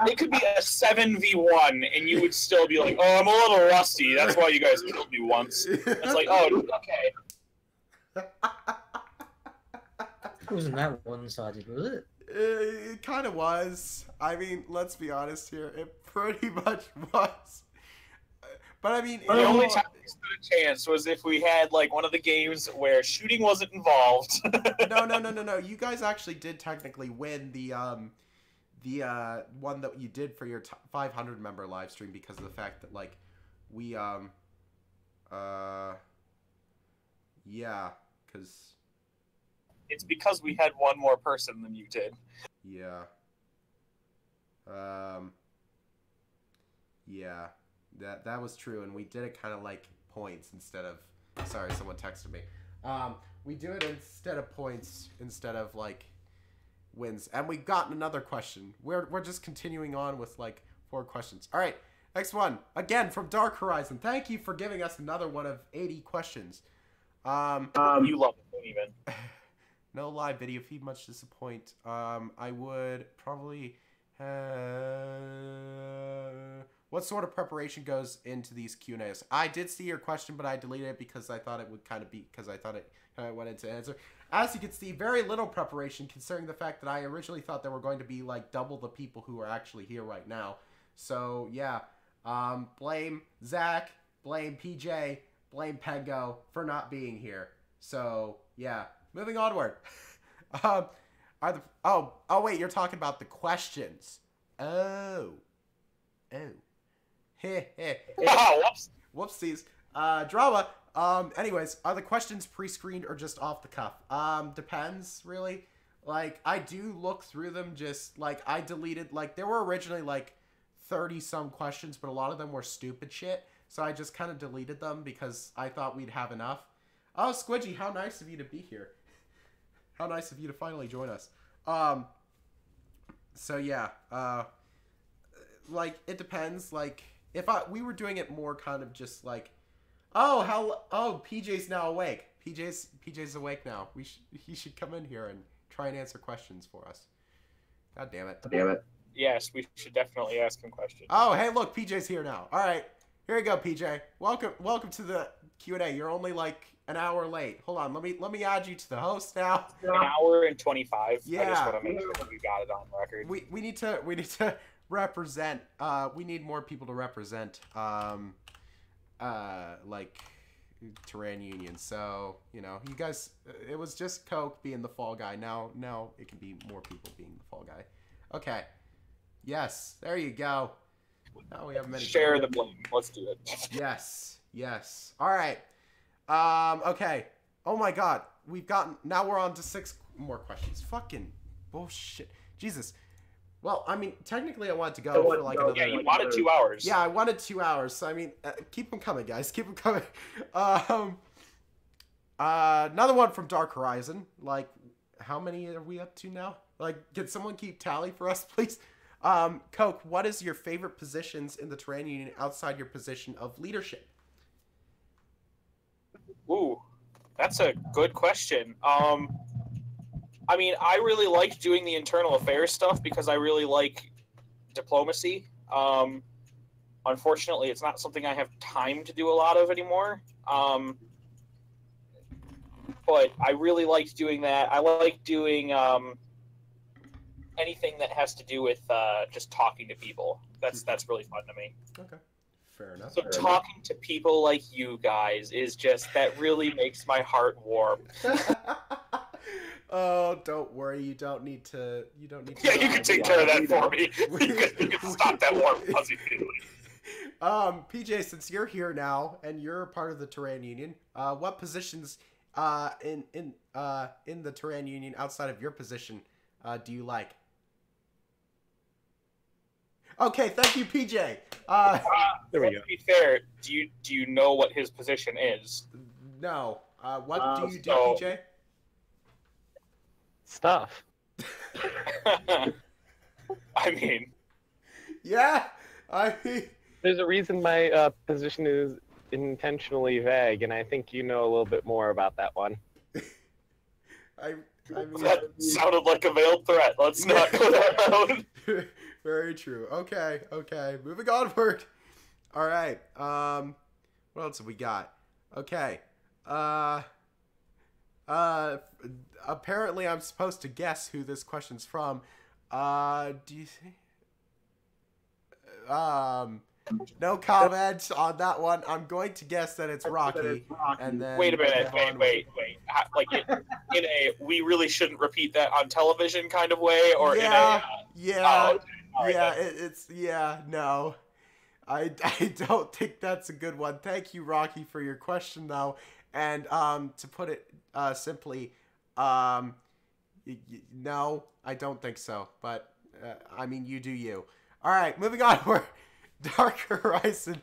It could be a 7v1, and you would still be like, oh, I'm a little rusty. That's why you guys killed me once. It's like, oh, okay. It wasn't that one-sided, was it? It kind of was. I mean, let's be honest here. It pretty much was. But I mean, the only time we stood a chance was if we had like one of the games where shooting wasn't involved. No. You guys actually did technically win the one that you did for your 500 member live stream because of the fact that like we because it's because we had one more person than you did. Yeah. Yeah. That was true, and we did it kind of like points instead of... Sorry, someone texted me. We do it instead of points, instead of like wins. And we've gotten another question. We're just continuing on with like 4 questions. All right, next one. Again, from Dark Horizon. Thank you for giving us another one of 80 questions. You love it, don't even. No live video feed, much disappoint. I would probably... what sort of preparation goes into these Q&As? I did see your question, but I deleted it because I thought it would kind of be... Because I thought it went into answer. As you can see, very little preparation, considering the fact that I originally thought there were going to be, like, double the people who are actually here right now. So, yeah. Blame Zach, blame PJ, blame Pego for not being here. So, yeah. Moving onward. Wait, you're talking about the questions. Oh. Whoops. Whoopsies. Drama. Anyways, are the questions pre-screened or just off the cuff? Depends, really. Like, I do look through them, just, like, I deleted, like, there were originally, like, 30-some questions, but a lot of them were stupid shit, so I just kind of deleted them because I thought we'd have enough. Oh, Squidgy, how nice of you to be here. How nice of you to finally join us. So yeah, like it depends. Like if we were doing it more kind of just like, PJ's now awake. PJ's awake now. He should come in here and try and answer questions for us. God damn it. Yes, we should definitely ask him questions. Oh, hey, look, PJ's here now. All right, here you go, PJ. Welcome to the Q&A. You're only like an hour late. Hold on, let me add you to the host now. An hour and 25. Yeah. I just want to make sure that we got it on record. We need to represent. We need more people to represent. Like Terran Union. So you you guys. It was just Coke being the fall guy. Now it can be more people being the fall guy. Okay. Yes, there you go. Now we have many. Share the blame. Let's do it. Yes. All right. Okay. Oh my God. Now we're on to 6 more questions. Fucking bullshit. Jesus. Well, I mean, technically I wanted to go for like another. Yeah, you wanted 2 hours. Yeah, I wanted 2 hours. So I mean, keep them coming, guys. Keep them coming. Another one from Dark Horizon. Like, how many are we up to now? Like, can someone keep tally for us, please? Coke, what is your favorite positions in the Terran Union outside your position of leadership? Ooh, that's a good question. I mean, I really like doing the internal affairs stuff because I really like diplomacy. Unfortunately, it's not something I have time to do a lot of anymore. But I really liked doing that. I like doing anything that has to do with just talking to people. That's really fun to me. Okay. Fair enough. So talking to people like you guys is just, that really makes my heart warm. Oh, don't worry. You don't need to. Yeah, you can take care of that for me. You can stop that warm fuzzy feeling. PJ, since you're here now and you're a part of the Terran Union, what positions in the Terran Union outside of your position do you like? Okay, thank you, PJ. There we go. To be fair, do you know what his position is? No. What do you do, so- PJ? Stuff. I mean, Yeah, I mean, There's a reason my position is intentionally vague, and I think you know a little bit more about that one. I mean, that sounded like a veiled threat. Let's not go that route. very true. Okay, moving onward. All right. What else have we got? Okay. Apparently I'm supposed to guess who this question's from. Do you think? No comment on that one. I'm going to guess that it's Rocky. And then Wait a minute. Wait. Like in a we really shouldn't repeat that on television kind of way, or Yeah. No. I don't think that's a good one. Thank you, Rocky, for your question, though. And to put it simply, no, I don't think so. But I mean, you do you. All right, moving on. We're Dark Horizon.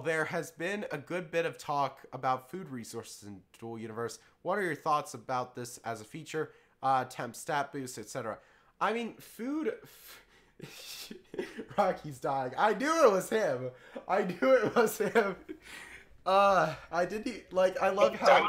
There has been a good bit of talk about food resources in Dual Universe. What are your thoughts about this as a feature? Temp stat boost, etc. I mean, food. Rocky's dying. I knew it was him. I didn't like. I love how.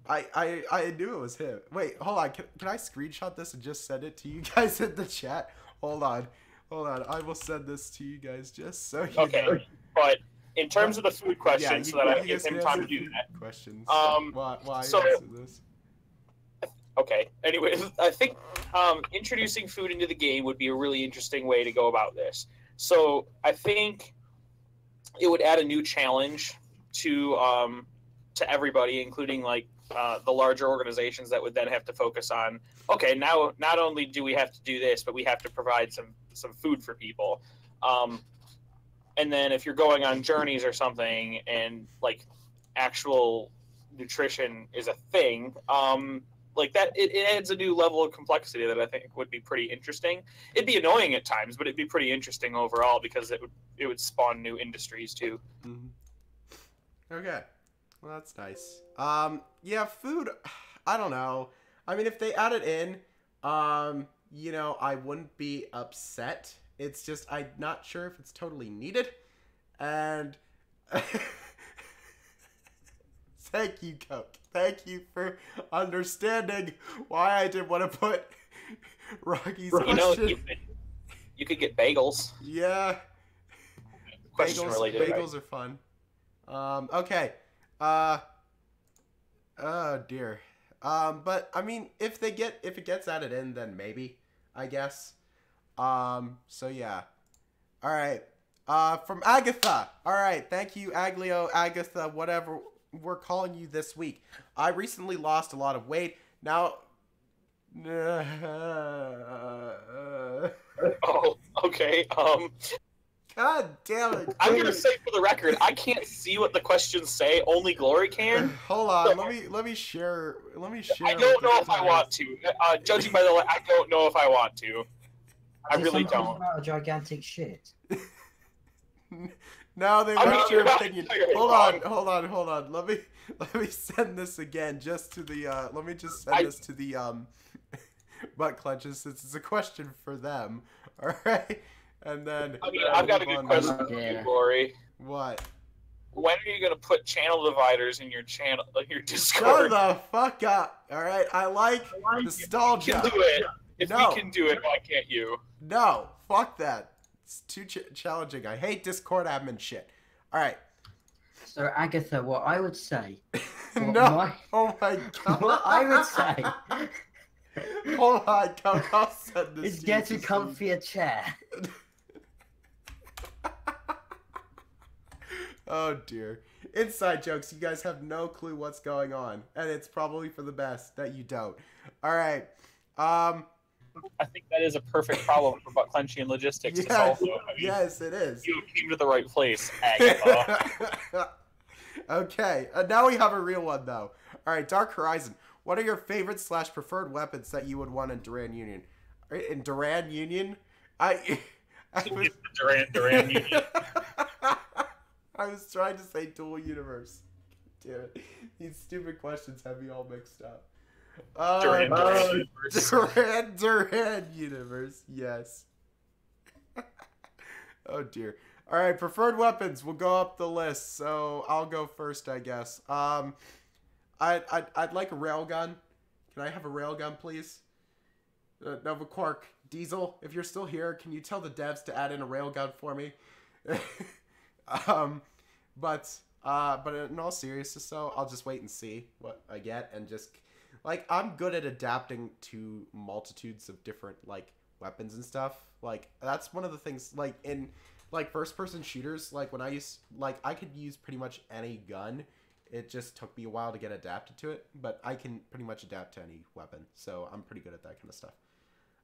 I knew it was him. Wait, hold on. Can I screenshot this and just send it to you guys in the chat? Hold on. I will send this to you guys just so you know. But in terms of the food question, so that I give him time to do that. Questions. Why answer this? Okay. Anyways, I think introducing food into the game would be a really interesting way to go about this. So I think it would add a new challenge to everybody, including like the larger organizations that would then have to focus on. Okay, now not only do we have to do this, but we have to provide some food for people. And then if you're going on journeys or something, and like actual nutrition is a thing. Like that, it adds a new level of complexity that I think would be pretty interesting. It'd be annoying at times, but it'd be pretty interesting overall because it would spawn new industries too. Mm-hmm. Okay. Well, that's nice. Yeah, food. I don't know. I mean, if they add it in, you know, I wouldn't be upset. It's just I'm not sure if it's totally needed. And thank you, Coke. Thank you for understanding why I didn't want to put Rocky's You know, question. you could get bagels. Yeah. Question related. Bagels are fun. Okay. Oh dear. But I mean, if it gets added in, then maybe, I guess. So yeah. All right. From Agatha. All right. Thank you, Aglio, Agatha, whatever we're calling you this week. I recently lost a lot of weight. Now. Oh, okay. God damn it. I'm gonna say for the record, I can't see what the questions say. Only Glory can. Hold on. Let me share. I don't know if I want to. Judging by the way, I don't know if I want to. I Is really something don't. about a gigantic shit. No, they I mean, want your you're not opinion. entirely Hold wrong. on. Let me send this again just to the let me just send this to the butt clenches since it's a question for them. All right. And then I mean, I've got a good question for you, Glory. What? When are you gonna put channel dividers in your Shut Discord? the fuck up. All right. I like You nostalgia. can do it. If No. we can do it, why can't you? No, fuck that. It's too challenging. I hate Discord admin shit. All right. So Agatha, what I would say, what No. my- Oh my god. what I would say Hold on, I'll send this is to get you a to see. comfier chair. Oh dear. Inside jokes, you guys have no clue what's going on. And it's probably for the best that you don't. Alright. I think that is a perfect problem for butt clenching and logistics to solve. Though. I mean, yes, it is. you came to the right place, Agatha. Okay, now we have a real one though. Alright, Dark Horizon. What are your favorite / preferred weapons that you would want in Duran Union? In Duran Union? I was... Duran Union. I was trying to say dual universe. Damn it. These stupid questions have me all mixed up. Duran universe. Yes. Oh dear. All right, preferred weapons. We'll go up the list. So I'll go first, I guess. I'd like a railgun. Can I have a railgun, please? Nova Quark, Diesel, if you're still here, can you tell the devs to add in a railgun for me? But in all seriousness, so I'll just wait and see what I get, and just like I'm good at adapting to multitudes of different like weapons and stuff. Like that's one of the things like in like first-person shooters. Like when I could use pretty much any gun. It just took me a while to get adapted to it, but I can pretty much adapt to any weapon, so I'm pretty good at that kind of stuff.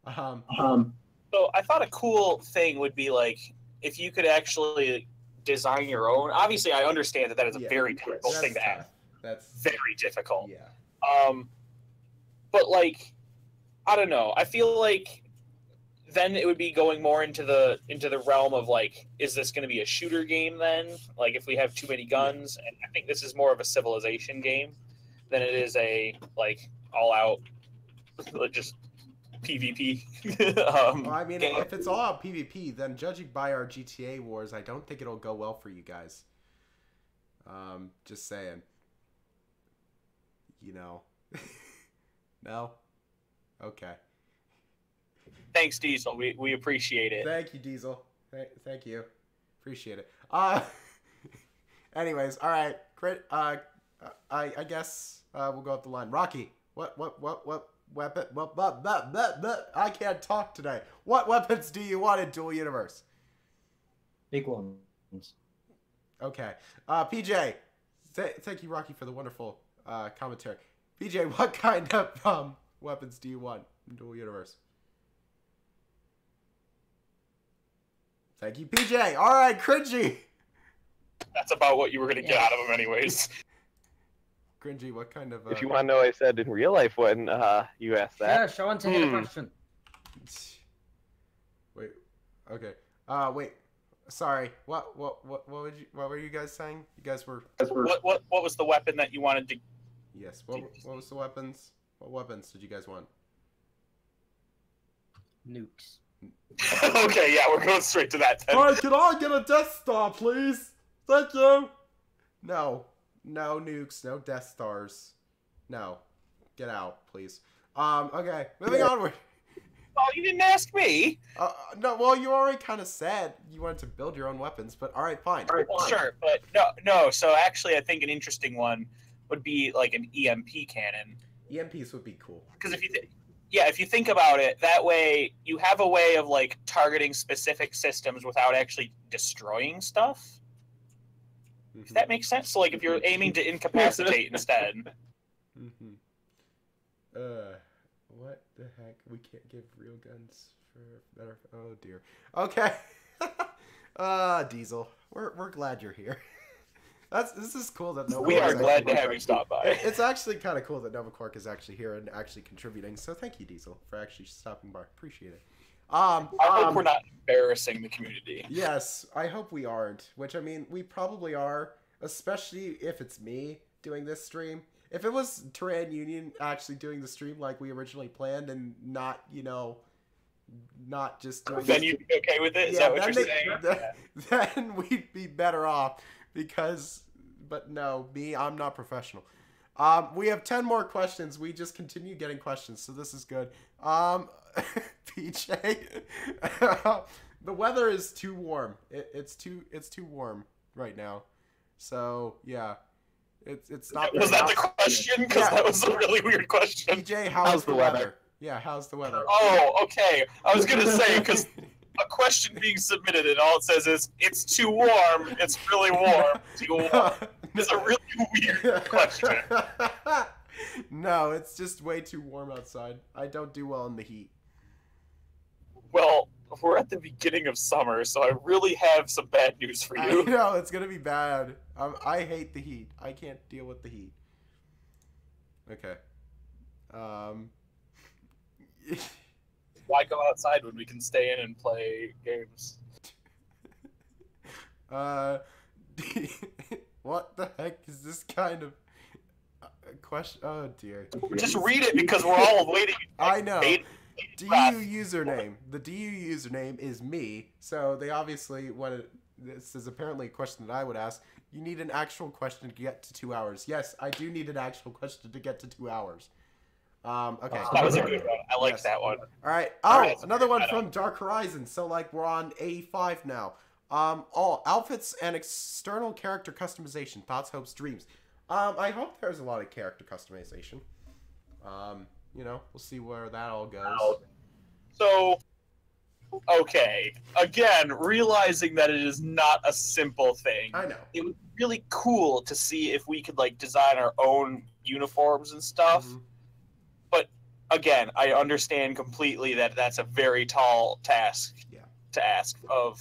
So I thought a cool thing would be like if you could actually design your own. Obviously, I understand that is a very difficult thing to add. That's very difficult. Yeah. But like, I don't know. I feel like then it would be going more into the realm of like, is this going to be a shooter game then? Like if we have too many guns, and I think this is more of a civilization game than it is a like all out just PvP. Well, I mean, game. if it's all out PvP, then judging by our GTA wars, I don't think it'll go well for you guys. Just saying. You know. No? Okay. Thanks, Diesel. We appreciate it. Thank you, Diesel. Thank you. Appreciate it. Anyways, all right. Great. I guess we'll go up the line. Rocky, what weapon? I can't talk today. What weapons do you want in Dual Universe? Big ones. Okay. PJ, thank you, Rocky, for the wonderful commentary. PJ, what kind of weapons do you want in Dual Universe? Thank you, PJ. All right, cringy. That's about what you were going to get out of him anyways. Cringy, what kind of... If you want to know what I said in real life when you asked that. Yeah, show on to hear the question. Wait. Okay. Wait. Sorry. What were you guys saying? You guys were. What was the weapon that you wanted to? Yes. What was the weapons? What weapons did you guys want? Nukes. Okay, yeah, we're going straight to that then. Hi, can I get a Death Star, please? Thank you. No nukes, no Death Stars. No, get out, please. Okay, moving onward. Oh, you didn't ask me. No, well, you already kind of said you wanted to build your own weapons, but all right, fine. Well, sure, but no. So actually, I think an interesting one would be like an EMP cannon. EMPs would be cool. Because if you think about it, that way you have a way of like targeting specific systems without actually destroying stuff. If that makes sense. So like if you're aiming to incapacitate instead. Mm-hmm. What the heck? We can't give real guns for better. Oh dear. Okay. Diesel, we're glad you're here. This is cool that Nova. We are glad to have you stop by. It's actually kind of cool that Nova Quark is actually here and actually contributing. So thank you, Diesel, for actually stopping by. Appreciate it. I hope we're not embarrassing the community. Yes, I hope we aren't. Which I mean, we probably are, especially if it's me doing this stream. If it was Terran Union actually doing the stream like we originally planned and not, not just doing then you'd be okay with it? Is that what you're saying? Then we'd be better off but no, I'm not professional. We have 10 more questions. We just continue getting questions, so this is good. PJ, the weather is too warm. It's too warm right now. So, yeah. It's not. Was that the question? Because that was a really weird question. PJ, how's the weather? Yeah, how's the weather? Oh, okay. I was gonna say because a question being submitted and all it says is it's too warm. It's really warm. Too warm. It's a really weird question. No, it's just way too warm outside. I don't do well in the heat. Well, we're at the beginning of summer, so I really have some bad news for you. I know, it's gonna be bad. I hate the heat. I can't deal with the heat. Okay. Why go outside when we can stay in and play games? What the heck is this kind of question? Oh dear. Just read it because we're all waiting. I know. DU username. The DU username is me, so they obviously wanted. This is apparently a question that I would ask. You need an actual question to get to 2 hours. Yes, I do need an actual question to get to 2 hours. Okay. That was a good one. I like that one. All right. Oh, another one from Dark Horizon. So like we're on A5 now. All outfits and external character customization. Thoughts, hopes, dreams. I hope there's a lot of character customization. We'll see where that all goes. So, okay. Again, realizing that it is not a simple thing. I know. It would be really cool to see if we could like design our own uniforms and stuff. Mm-hmm. But again, I understand completely that that's a very tall task to ask of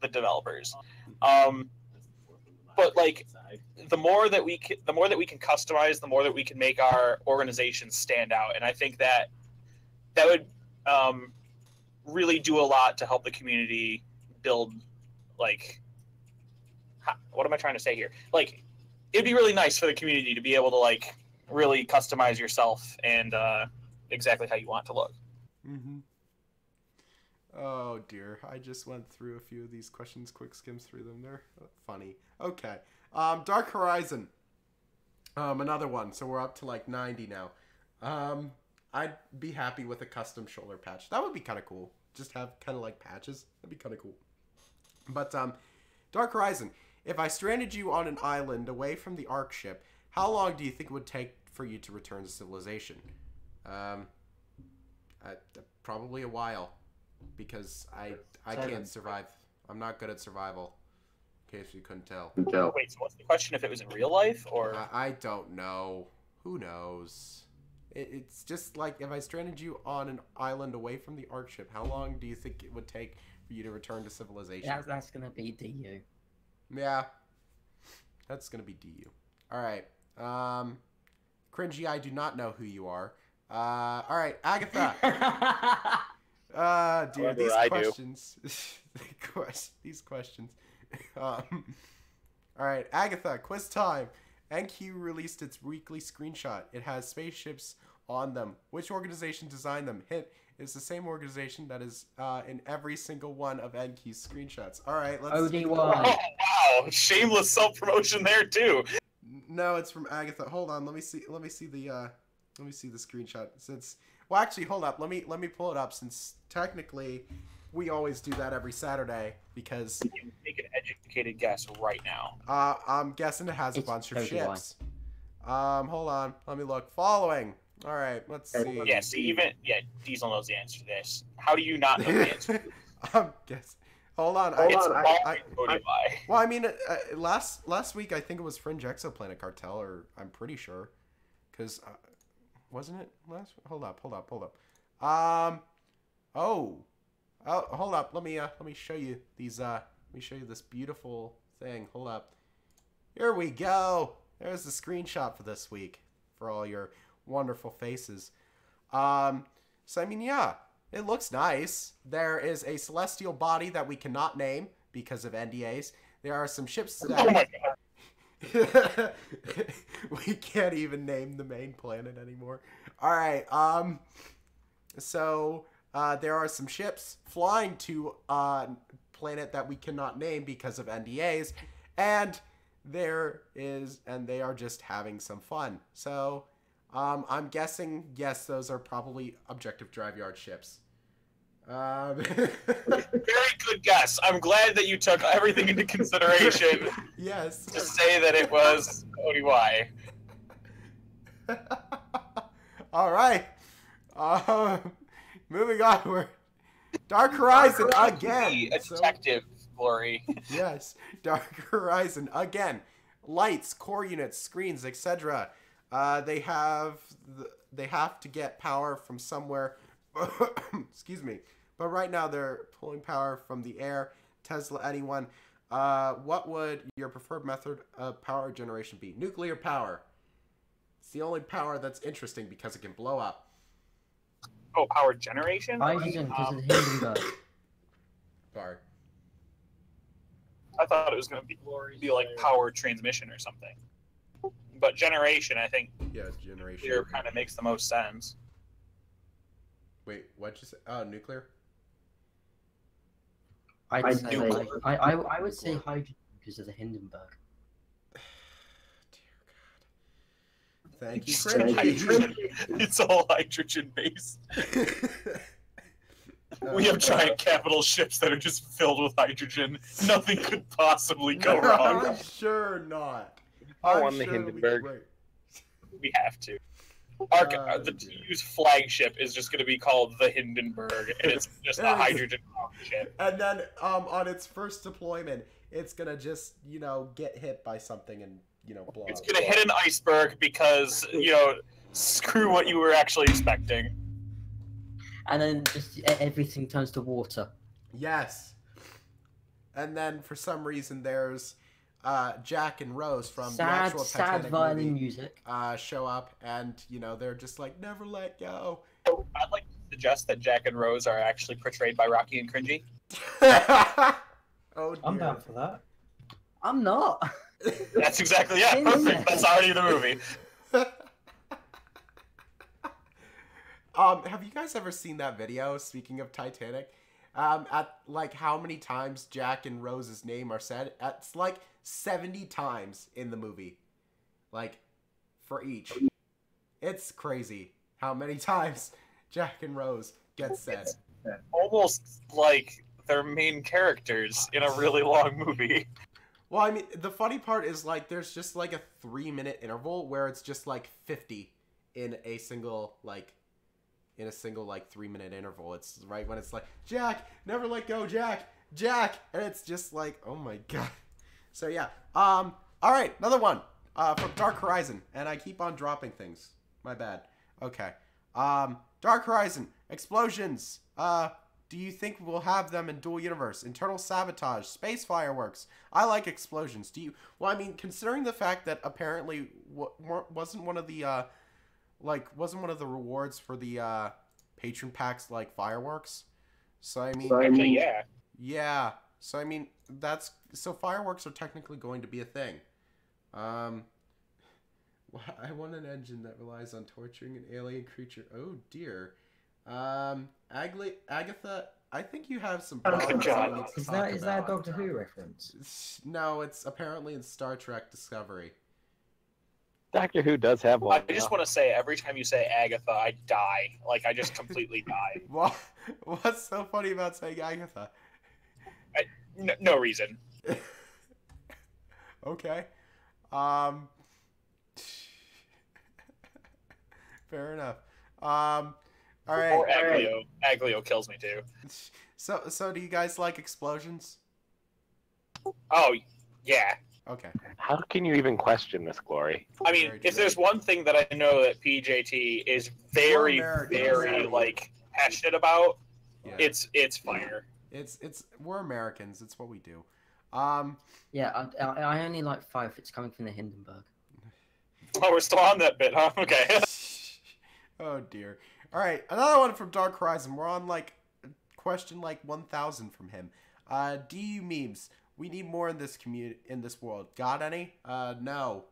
the developers. But like the more that we can customize, the more that we can make our organization stand out, and I think that would really do a lot to help the community build. Like, what am I trying to say here? Like, it'd be really nice for the community to be able to like really customize yourself and exactly how you want it to look. Mm-hmm. Oh dear, I just went through a few of these questions, quick skims through them. They're funny. Okay. Dark Horizon. Another one. So we're up to like 90 now. I'd be happy with a custom shoulder patch. That would be kind of cool. Just have kind of like patches. That'd be kind of cool. But Dark Horizon. If I stranded you on an island away from the Ark ship, how long do you think it would take for you to return to civilization? Probably a while. Because I can't survive. I'm not good at survival. In case you couldn't tell. Wait, so what's the question? If it was in real life, or I don't know. Who knows? It's just like if I stranded you on an island away from the Ark ship, how long do you think it would take for you to return to civilization? Yeah, that's gonna be DU. Yeah, that's gonna be DU. All right. Cringy, I do not know who you are. All right, Agatha. Dude, However, these I do. questions. These questions. All right, Agatha, quiz time. NQ released its weekly screenshot. It has spaceships on them. Which organization designed them? Hint, it's the same organization that is in every single one of NQ's screenshots. All right, let's... ODY. Oh, wow. Shameless self-promotion there, too. No, it's from Agatha. Hold on, let me see the screenshot. Since, well, actually, hold up. Let me pull it up, since technically we always do that every Saturday, because You can make an educated guess right now. I'm guessing it has a It's bunch of ODY. ships. Hold on, let me look. Following. All right, let's see. Yeah, see, Diesel knows the answer to this. How do you not know the answer? I'm guessing. Hold on. It's I ODY. well, I mean, last week I think it was Fringe Exoplanet Cartel, or I'm pretty sure, because wasn't it last? Hold up. Oh, hold up. Let me show you these. Let me show you this beautiful thing. Hold up. Here we go. There's the screenshot for this week for all your wonderful faces. So I mean, yeah, it looks nice. There is a celestial body that we cannot name because of NDAs. There are some ships Oh my that we can't even name the main planet anymore. All right. So there are some ships flying to a planet that we cannot name because of NDAs, and they are just having some fun. So I'm guessing, yes, those are probably objective drive yard ships. Very good guess. I'm glad that you took everything into consideration Yes. to say that it was ODY. All right. Moving onward. Dark Horizon again. Be a So- detective, Glory. Yes, Dark Horizon again. Lights, core units, screens, etc. They have to get power from somewhere. Excuse me. But right now they're pulling power from the air. Tesla, anyone. What would your preferred method of power generation be? Nuclear power. It's the only power that's interesting because it can blow up. Oh, power generation? Hydrogen because of the Hindenburg. Sorry. I thought it was going to be like power transmission or something. But generation, I think, Yeah, generation. here kind of makes the most sense. Wait, what'd you say? Oh, nuclear? I would say Nuclear. hydrogen because of the Hindenburg. Thank you, It's Fringy. hydrogen. It's all hydrogen based. We have giant capital ships that are just filled with hydrogen. Nothing could possibly go wrong. I'm sure not. I I'm won the sure it'll be Hindenburg. great. We have to. The TU's flagship is just going to be called the Hindenburg, and it's just a hydrogen ship. And then on its first deployment, it's gonna just get hit by something and blow It's up. going to hit an iceberg because, screw what you were actually expecting. And then just everything turns to water. Yes. And then for some reason there's Jack and Rose from the Sad, actual sad Titanic violin movie music. show up, and they're just like, never let go. I'd like to suggest that Jack and Rose are actually portrayed by Rocky and Cringy. Oh dear. I'm down for that. I'm not. That's exactly, yeah, perfect. That's already the movie. Have you guys ever seen that video, speaking of Titanic? At like how many times Jack and Rose's name are said? It's like 70 times in the movie. Like, for each. It's crazy how many times Jack and Rose get said. Almost like they're main characters in a really long movie. Well, I mean, the funny part is, like, there's just, like, a 3-minute interval where it's just, like, 50 in a single, like, 3-minute interval. It's right when it's like, Jack, never let go, Jack, Jack, and it's just like, oh my god. So, yeah. All right, another one from Dark Horizon, and I keep on dropping things. My bad. Okay. Dark Horizon, explosions. Do you think we'll have them in dual universe? Internal sabotage, space fireworks. I like explosions. Do you? Well, I mean, considering the fact that apparently wasn't one of the rewards for the patron packs like fireworks. So I mean, Actually, yeah. yeah. So I mean, so fireworks are technically going to be a thing. I want an engine that relies on torturing an alien creature. Oh dear. Agatha, I think you have some problems that we need to Is talk that a about. Doctor Who reference? No, it's apparently in Star Trek Discovery. Doctor Who does have one. I just want to say, every time you say Agatha, I die. Like, I just completely die. What's so funny about saying Agatha? No reason. Okay. Fair enough. All right. Or Aglio. Aglio kills me too. So do you guys like explosions? Oh, yeah. Okay. How can you even question this, Glory? I mean, Very if true. there's one thing that I know that PJT is very, Americans. very, like, passionate about, Yeah. it's fire. We're Americans. It's what we do. Yeah, I only like fire if it's coming from the Hindenburg. Oh, we're still on that bit, huh? Okay. Oh dear. All right, another one from Dark Horizon. We're on question 1000 from him. DU memes. We need more in this world. Got any? No.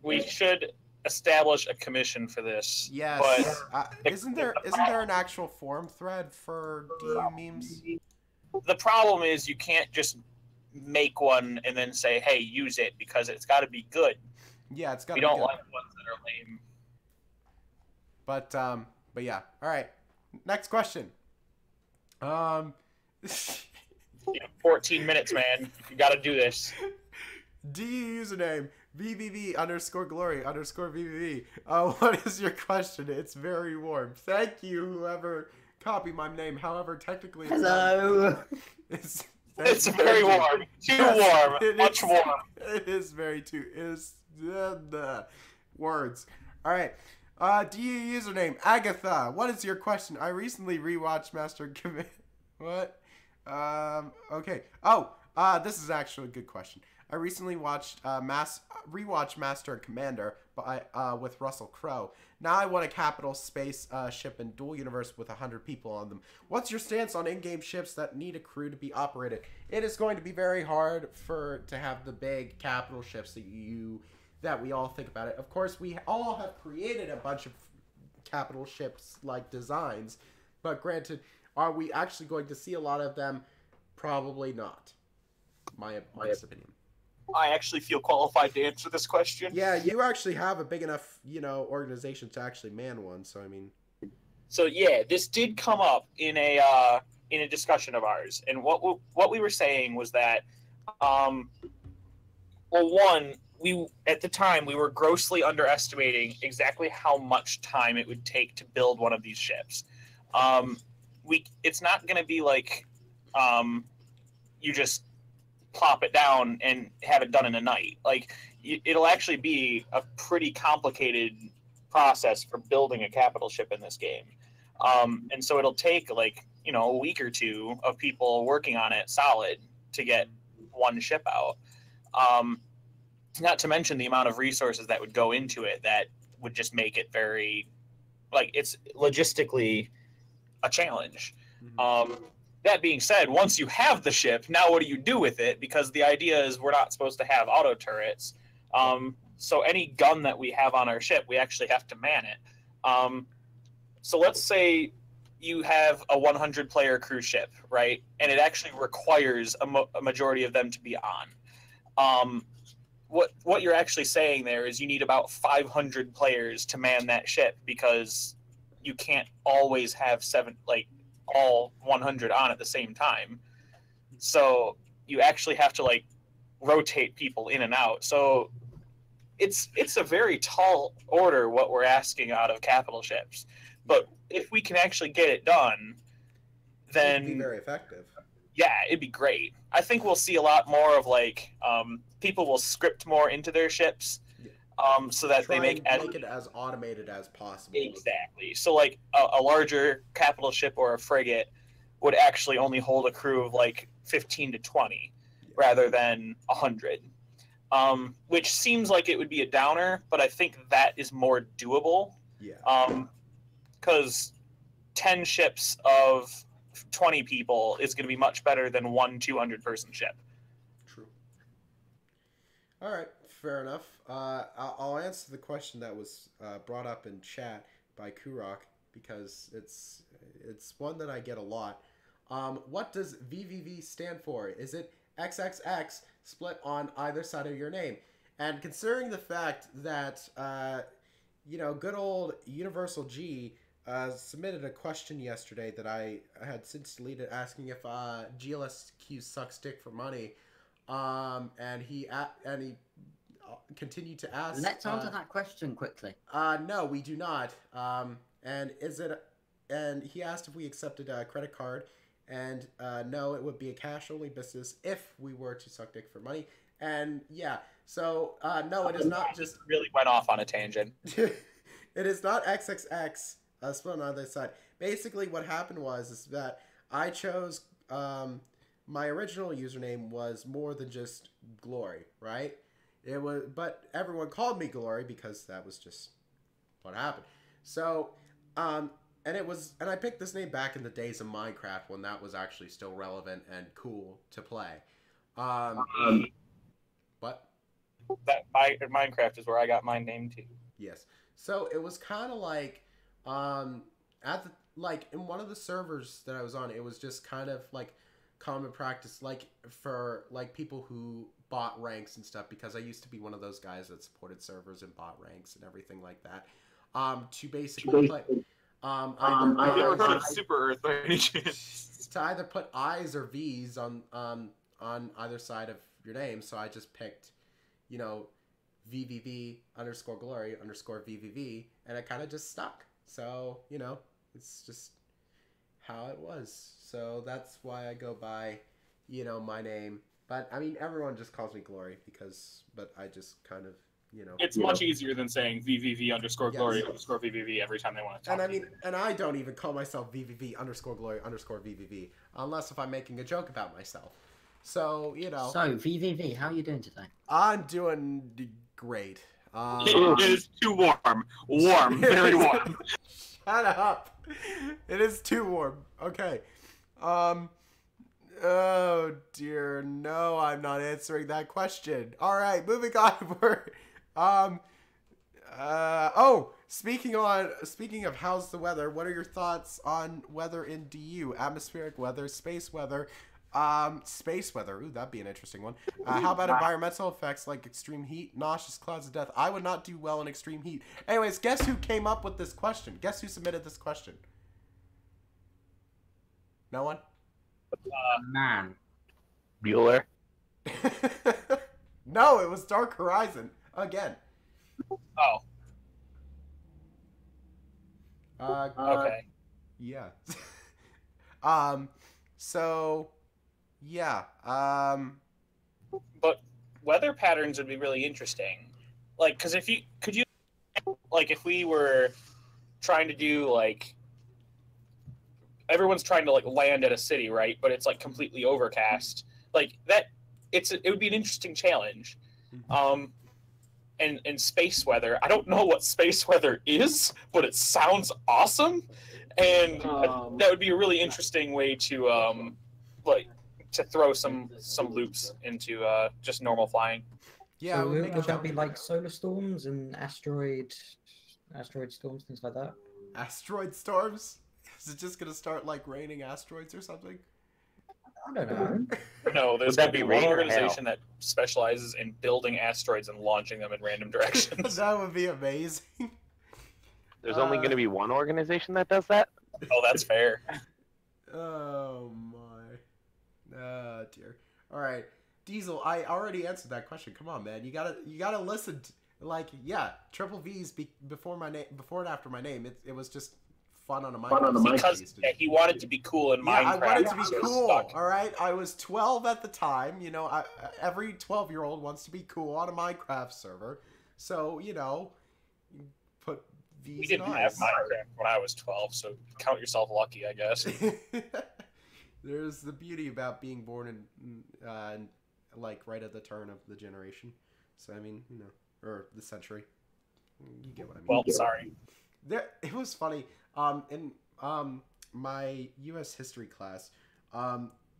We should establish a commission for this. Yes. But Isn't there an actual forum thread for DU memes? the problem is you can't just make one and then say, hey, use it, because it's got to be good. Yeah, it's got to We be don't good. like ones that are lame. But yeah. All right. Next question. 14 minutes, man. You got to do this. DU username VVV_glory_VVV. What is your question? It's very warm. Thank you, whoever copied my name. However, technically, Hello. It's very warm. Too warm. Much warm. It is very too. Is the words. All right. DU username Agatha. What is your question? I recently rewatched Master Command. What? Okay. This is actually a good question. I recently rewatched Master and Commander with Russell Crowe. Now I want a capital space ship in dual universe with 100 people on them. What's your stance on in-game ships that need a crew to be operated? It is going to be very hard to have the big capital ships that we all think about it. Of course, we all have created a bunch of capital ships like designs, but granted, are we actually going to see a lot of them? Probably not. My honest opinion. I actually feel qualified to answer this question. Yeah, you actually have a big enough, organization to actually man one. So I mean. So yeah, this did come up in a discussion of ours, and what we were saying was that, at the time we were grossly underestimating exactly how much time it would take to build one of these ships. It's not going to be like you just plop it down and have it done in a night. Like, it'll actually be a pretty complicated process for building a capital ship in this game. And so it'll take a week or two of people working on it solid to get one ship out. Not to mention the amount of resources that would go into it that would just make it very, it's logistically a challenge. Mm-hmm. That being said, once you have the ship, now what do you do with it? Because the idea is we're not supposed to have auto turrets. So any gun that we have on our ship, we actually have to man it. So let's say you have a 100-player cruise ship, right? And it actually requires a majority of them to be on. What you're actually saying there is you need about 500 players to man that ship, because you can't always have all 100 on at the same time. So you actually have to rotate people in and out. So it's a very tall order what we're asking out of capital ships. But if we can actually get it done, then it'd be very effective. Yeah, it'd be great. I think we'll see a lot more of people will script more into their ships. So that they make it as automated as possible. Exactly. So a larger capital ship or a frigate would actually only hold a crew of 15 to 20 rather than 100. Which seems like it would be a downer, but I think that is more doable. Yeah. Because 10 ships of 20 people is going to be much better than one 200-person ship. True. All right, fair enough. I'll answer the question that was brought up in chat by Kurok because it's one that I get a lot. What does VVV stand for? Is it XXX split on either side of your name? And considering the fact that good old Universal G submitted a question yesterday that I had since deleted, asking if GLSQ sucks dick for money, and he continued to ask. Let's answer that question quickly. No, we do not. And he asked if we accepted a credit card, and no, it would be a cash only business if we were to suck dick for money. And yeah, so no, it is not just. Really went off on a tangent. It is not XXX split on either side. Basically, what happened is that I chose my original username was more than just Glory, right? It was, but everyone called me Glory because that was just what happened. So, and I picked this name back in the days of Minecraft when that was actually still relevant and cool to play. What? That Minecraft is where I got my name too. Yes. So it was kind of like, in one of the servers that I was on, it was just kind of like common practice, like for like people who bought ranks and stuff, because I used to be one of those guys that supported servers and bought ranks and everything like that. To basically play, I've never heard of Super Earth by any chance. To either put I's or V's on either side of your name, so I just picked, VVV _ glory _ VVV, and it kind of just stuck. So, it's just how it was. So that's why I go by, my name. But, I mean, everyone just calls me Glory but I just kind of, It's much easier than saying VVV _ glory _ VVV every time they want to talk. And I mean, and I don't even call myself VVV _ glory _ VVV, unless if I'm making a joke about myself. So, So, VVV, how are you doing today? I'm doing great. It is too warm. Warm. Very warm. Shut up. It is too warm. Okay. Oh, dear. No, I'm not answering that question. All right, moving onward. Speaking of how's the weather, what are your thoughts on weather in DU? Atmospheric weather, space weather. Space weather. Ooh, that'd be an interesting one. How about environmental effects like extreme heat, nauseous clouds of death? I would not do well in extreme heat. Anyways, guess who came up with this question? Guess who submitted this question? No one? Man. Bueller. No, it was Dark Horizon. Again. Oh. Okay. Yeah. So, yeah. But weather patterns would be really interesting. Like, because if we were trying to do, like, everyone's trying to, like, land at a city, right? But it's, like, completely overcast. Like, it would be an interesting challenge. And space weather, I don't know what space weather is, but it sounds awesome. And that would be a really interesting way to, to throw some loops into just normal flying. Yeah, so would that be like solar storms and asteroid storms, things like that? Asteroid storms? Is it just gonna start like raining asteroids or something? I don't know. No, there's going to be one organization that specializes in building asteroids and launching them in random directions. That would be amazing. There's only going to be one organization that does that? Oh, that's fair. Oh, my. Oh, dear. All right. Diesel, I already answered that question. Come on, man. You gotta listen. Triple V's before my name, before and after my name. It was just fun on a Minecraft. Because he wanted to be cool in Minecraft. I wanted to be cool. All right, I was 12 at the time. Every 12-year-old wants to be cool on a Minecraft server. So put V's. We didn't have Minecraft when I was 12, so count yourself lucky, I guess. There's the beauty about being born in right at the turn of the generation. So I mean, or the century. You get what I mean. Well, sorry. It was funny. In my U.S. history class,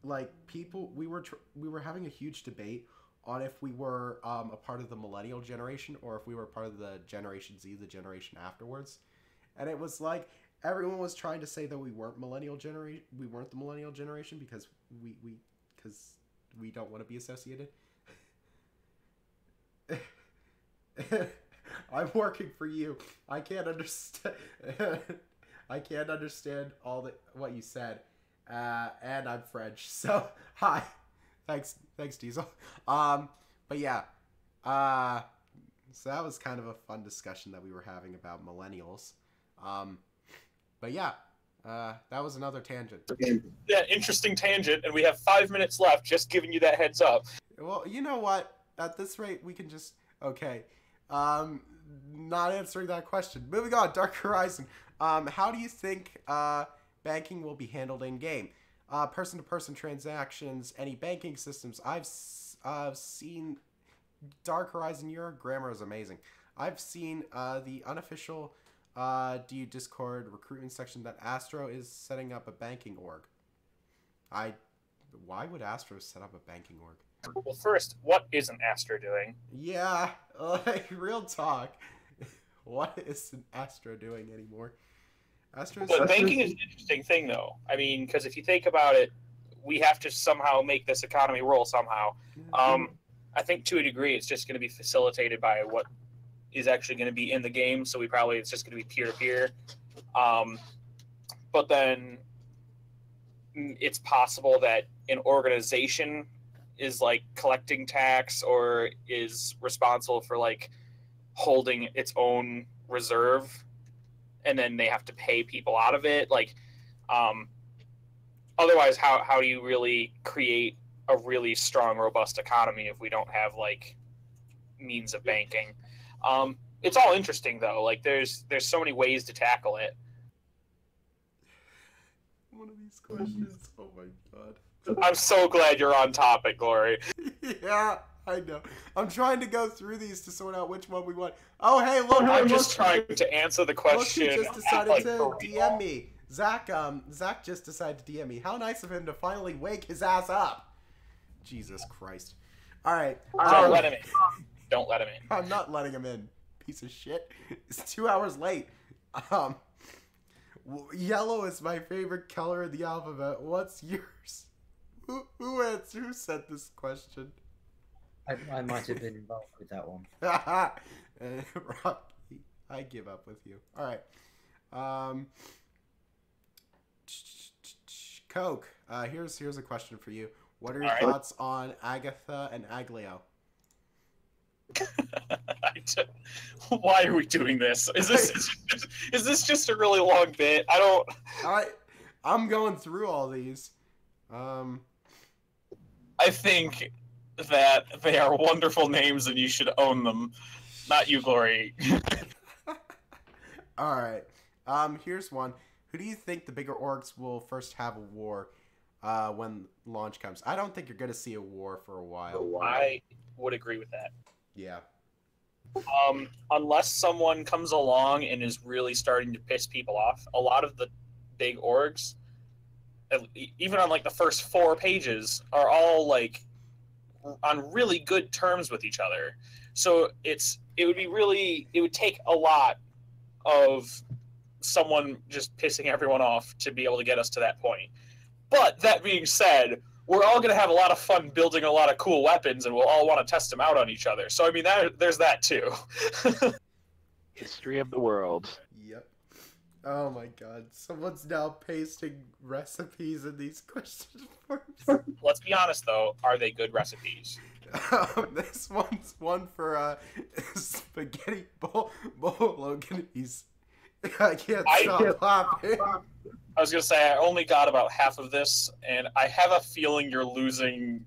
like people, we were having a huge debate on if we were a part of the millennial generation or if we were part of the Generation Z, the generation afterwards, and it was like everyone was trying to say that we weren't we weren't the millennial generation because we don't want to be associated. I'm working for you. I can't understand. I can't understand what you said, and I'm French. So hi, thanks, Diesel. But yeah, so that was kind of a fun discussion that we were having about millennials. But yeah, that was another tangent. Yeah, interesting tangent, and we have 5 minutes left. Just giving you that heads up. Well, you know what? At this rate, we can just okay. Not answering that question. Moving on, Dark Horizon. How do you think banking will be handled in game? Person-to-person transactions, any banking systems. I've seen Dark Horizon. Your grammar is amazing. I've seen the unofficial DU Discord recruitment section that Astro is setting up a banking org. Why would Astro set up a banking org? Well, first, what isn't Astro doing? Yeah, like real talk. What isn't Astro doing anymore? But banking is an interesting thing, though. I mean, because if you think about it, we have to somehow make this economy roll somehow. I think to a degree, it's just going to be facilitated by what is actually going to be in the game. So it's just going to be peer to peer. But then it's possible that an organization is like collecting tax or is responsible for like holding its own reserve, and then they have to pay people out of it. Like, otherwise, how do you really create a really strong, robust economy if we don't have like means of banking? It's all interesting though. Like, there's so many ways to tackle it. One of these questions. Oh my god. I'm so glad you're on topic, Glory. Yeah, I know. I'm trying to go through these to sort out which one we want. Oh, hey, look. I'm just trying to answer the question. Look, he just decided to DM me. Zach just decided to DM me. How nice of him to finally wake his ass up. Jesus Christ. All right. Don't let him in. Don't let him in. I'm not letting him in. Piece of shit. It's 2 hours late. Yellow is my favorite color in the alphabet. What's yours? Who sent this question? I might have been involved with that one. Rocky, I give up with you. All right. Coke. Here's a question for you. What are your thoughts on Agatha and Aglio? Why are we doing this? Is this just a really long bit? I'm going through all these. I think that they are wonderful names and you should own them. Not you, Glory. All right. Here's one. Who do you think the bigger orgs will first have a war when launch comes? I don't think you're going to see a war for a while. I would agree with that. Yeah. Unless someone comes along and is really starting to piss people off, a lot of the big orgs, even on like the first 4 pages, are all like on really good terms with each other. So it would take a lot of someone just pissing everyone off to be able to get us to that point. But that being said, we're all going to have a lot of fun building a lot of cool weapons, and we'll all want to test them out on each other. So, I mean, there's that, too. History of the world. Yep. Oh, my God. Someone's now pasting recipes in these question forms. Let's be honest, though. Are they good recipes? This one's one for spaghetti bolognese. I can't stop laughing. I was going to say, I only got about half of this, and I have a feeling you're losing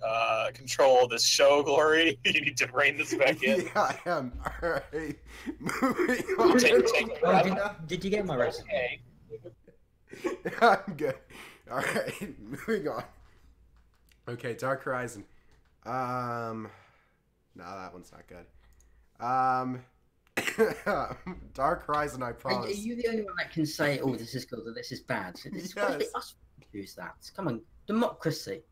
control of this show, Glory. You need to rein this back in. Yeah, I am. All right. Moving on. Did you get my recipe? Okay. I'm good. All right, moving on. Okay, Dark Horizon. No, that one's not good. Dark Horizon, I Are promise. you the only one that can say, "Oh, this is good" or "This is bad"? It's supposed to be Yes. us who's that. Come on, democracy.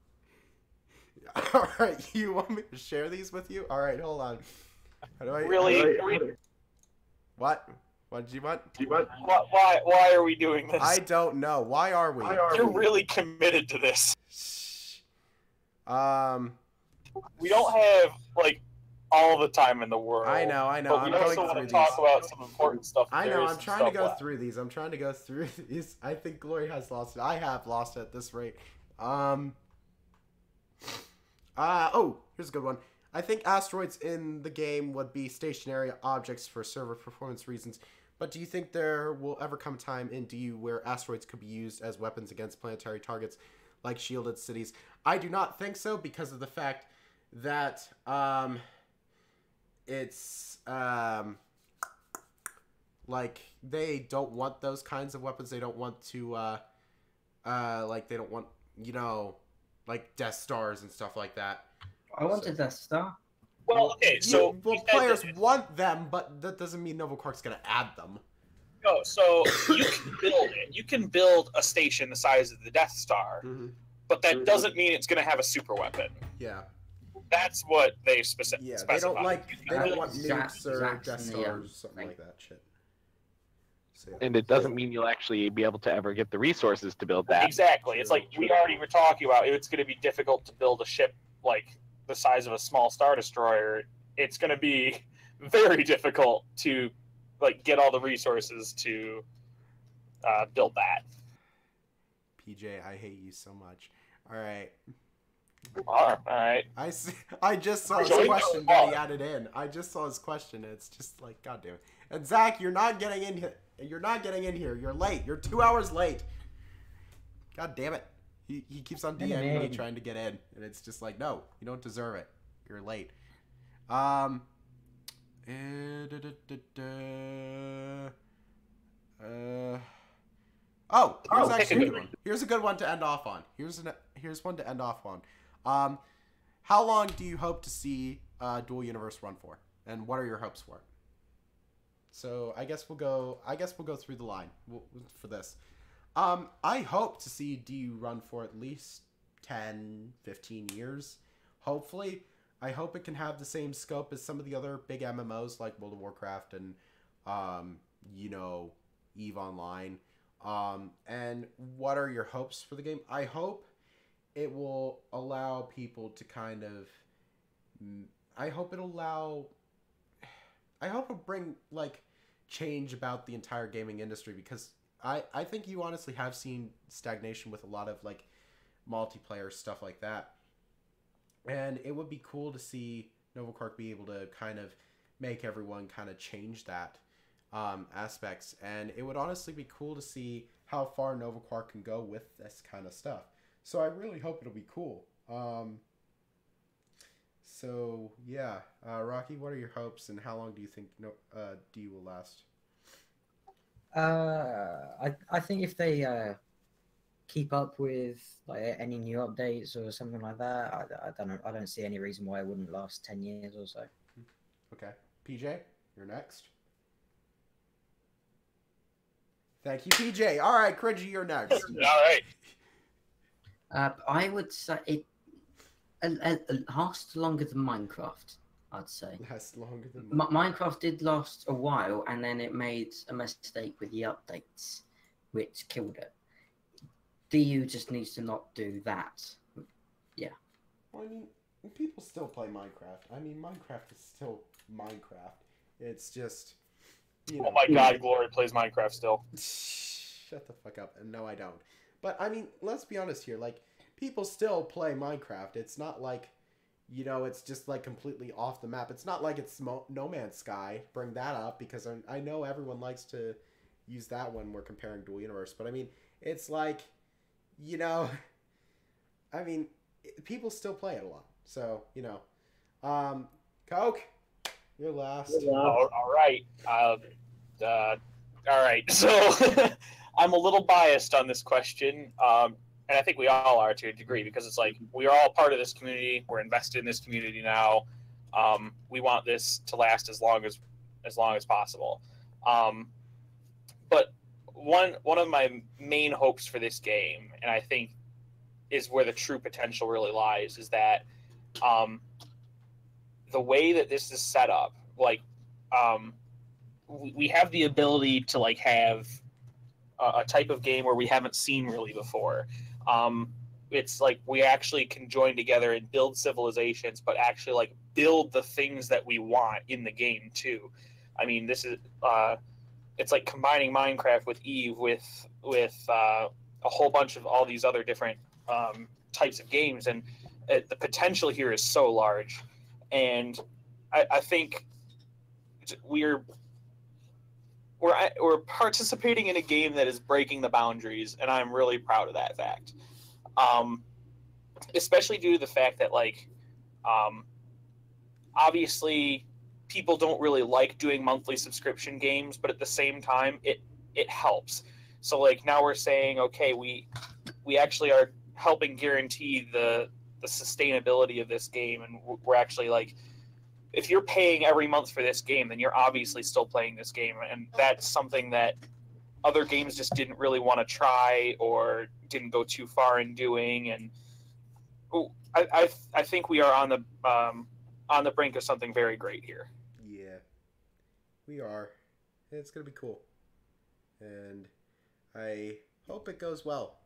All right, you want me to share these with you? All right, hold on. How do I? Really? What? What did you want? Why are we doing this? I don't know. Why are we? You're really committed to this. Shh. We don't have like all the time in the world. I know. But I'm we also going want through to talk these. about some important stuff. I know. There is I'm some trying to stuff go left. through these. I'm trying to go through these. I think Glory has lost it. I have lost it at this rate. Oh, here's a good one. I think asteroids in the game would be stationary objects for server performance reasons. But do you think there will ever come a time in DU where asteroids could be used as weapons against planetary targets like shielded cities? I do not think so because of the fact that it's like they don't want those kinds of weapons. They don't want to like they don't want, you know, like Death Stars and stuff like that. I wanted Death Star. Well, okay, so well, players want them, but that doesn't mean Novaquark's gonna add them. No, so you can build it. You can build a station the size of the Death Star, but that doesn't mean it's going to have a super weapon. Yeah. That's what they specify. Yeah, they don't like. They don't want nukes or Zax Death and the, Stars or something like that shit. So, yeah. And it doesn't mean you'll actually be able to ever get the resources to build that. Exactly. It's like we already were talking about. It's going to be difficult to build a ship like the size of a small Star Destroyer. It's going to be very difficult to like get all the resources to build that. PJ, I hate you so much. All right. All right. I just saw his question that he added in. I just saw his question. And it's just like, God damn it. And Zach, you're not getting in here. You're not getting in here. You're late. You're 2 hours late. God damn it. He keeps on DMing me trying to get in, and it's just like, no, you don't deserve it. You're late. Oh, here's actually a good one. Here's a good one to end off on. Here's one to end off on. How long do you hope to see Dual Universe run for, and what are your hopes for it? So I guess we'll go through the line for this. I hope to see DU run for at least 10, 15 years. Hopefully. I hope it can have the same scope as some of the other big MMOs like World of Warcraft and, you know, EVE Online. And what are your hopes for the game? I hope it will allow people to kind of... I hope it'll bring, like, change about the entire gaming industry, because I think you honestly have seen stagnation with a lot of, like, multiplayer stuff like that. And it would be cool to see Novaquark be able to kind of make everyone kind of change that aspects. And it would honestly be cool to see how far Novaquark can go with this kind of stuff. So I really hope it'll be cool. So, yeah. Rocky, what are your hopes, and how long do you think DU will last? I think if they keep up with like any new updates or something like that, I don't see any reason why it wouldn't last 10 years or so. Okay. PJ, you're next. Thank you, PJ. All right, Cringy, you're next. All right. I would say it lasts longer than Minecraft, I'd say. Lasts longer than Minecraft did last a while, and then it made a mistake with the updates, which killed it. DU just needs to not do that. Yeah. Well, I mean, people still play Minecraft. I mean, Minecraft is still Minecraft. It's just, you know. Oh my God, Glory plays Minecraft still. Shut the fuck up. And no, I don't. But, I mean, let's be honest here. Like, people still play Minecraft. It's not like, you know, it's just, like, completely off the map. It's not like it's No Man's Sky. Bring that up, because I know everyone likes to use that when we're comparing Dual Universe. But, I mean, it's like... You know, I mean, people still play it a lot. So, you know, Coke, you're last. All right. All right. So I'm a little biased on this question. And I think we all are to a degree, because it's like we are all part of this community. We're invested in this community now. We want this to last as long as as long as possible. But one of my main hopes for this game, and I think is where the true potential really lies, is that the way that this is set up, like we have the ability to like have a type of game where we haven't seen really before. It's like we actually can join together and build civilizations, but actually like build the things that we want in the game too. I mean, this is it's like combining Minecraft with Eve with a whole bunch of all these other different types of games, and the potential here is so large. And I think we're participating in a game that is breaking the boundaries, and I'm really proud of that fact. Especially due to the fact that, like, obviously people don't really like doing monthly subscription games, but at the same time, it helps. So, like, now we're saying, okay, we actually are helping guarantee the sustainability of this game, and we're actually, like, if you're paying every month for this game, then you're obviously still playing this game, and that's something that other games just didn't really want to try or didn't go too far in doing. And I think we are on the brink of something very great here. Yeah, we are. It's gonna be cool, and I hope it goes well.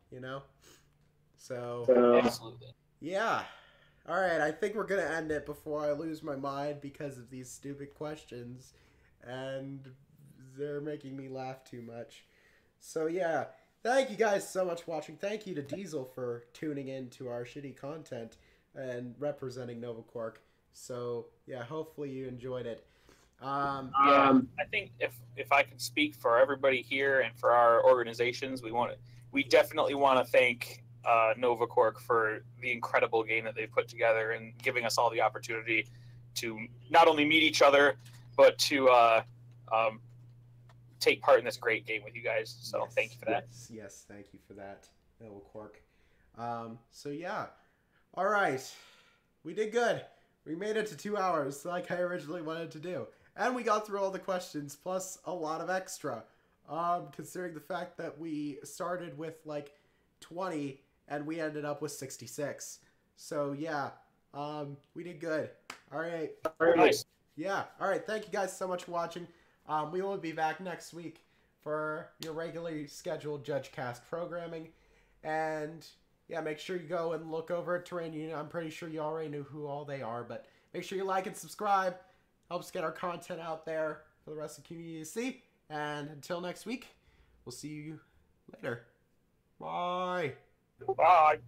So Absolutely. yeah. All right, I think we're gonna end it before I lose my mind because of these stupid questions, and they're making me laugh too much. So yeah, thank you guys so much for watching. Thank you to Diesel for tuning in to our shitty content and representing Nova Quark. So yeah, hopefully you enjoyed it. I think if I can speak for everybody here and for our organizations, we definitely want to thank Nova Quark for the incredible game that they've put together and giving us all the opportunity to not only meet each other, but to take part in this great game with you guys. So yes, thank you for that. Yes, thank you for that, Nova Quark. So yeah, all right, we did good. We made it to 2 hours, like I originally wanted to do, and we got through all the questions plus a lot of extra. Considering the fact that we started with like 20 and we ended up with 66. So yeah, we did good. All right. Nice. Yeah. All right. Thank you guys so much for watching. We will be back next week for your regularly scheduled JudgeCast programming. And yeah, make sure you go and look over at Terrain Union. I'm pretty sure you already knew who all they are, but make sure you like and subscribe. Helps get our content out there for the rest of the community to see. And until next week, we'll see you later. Bye. Bye.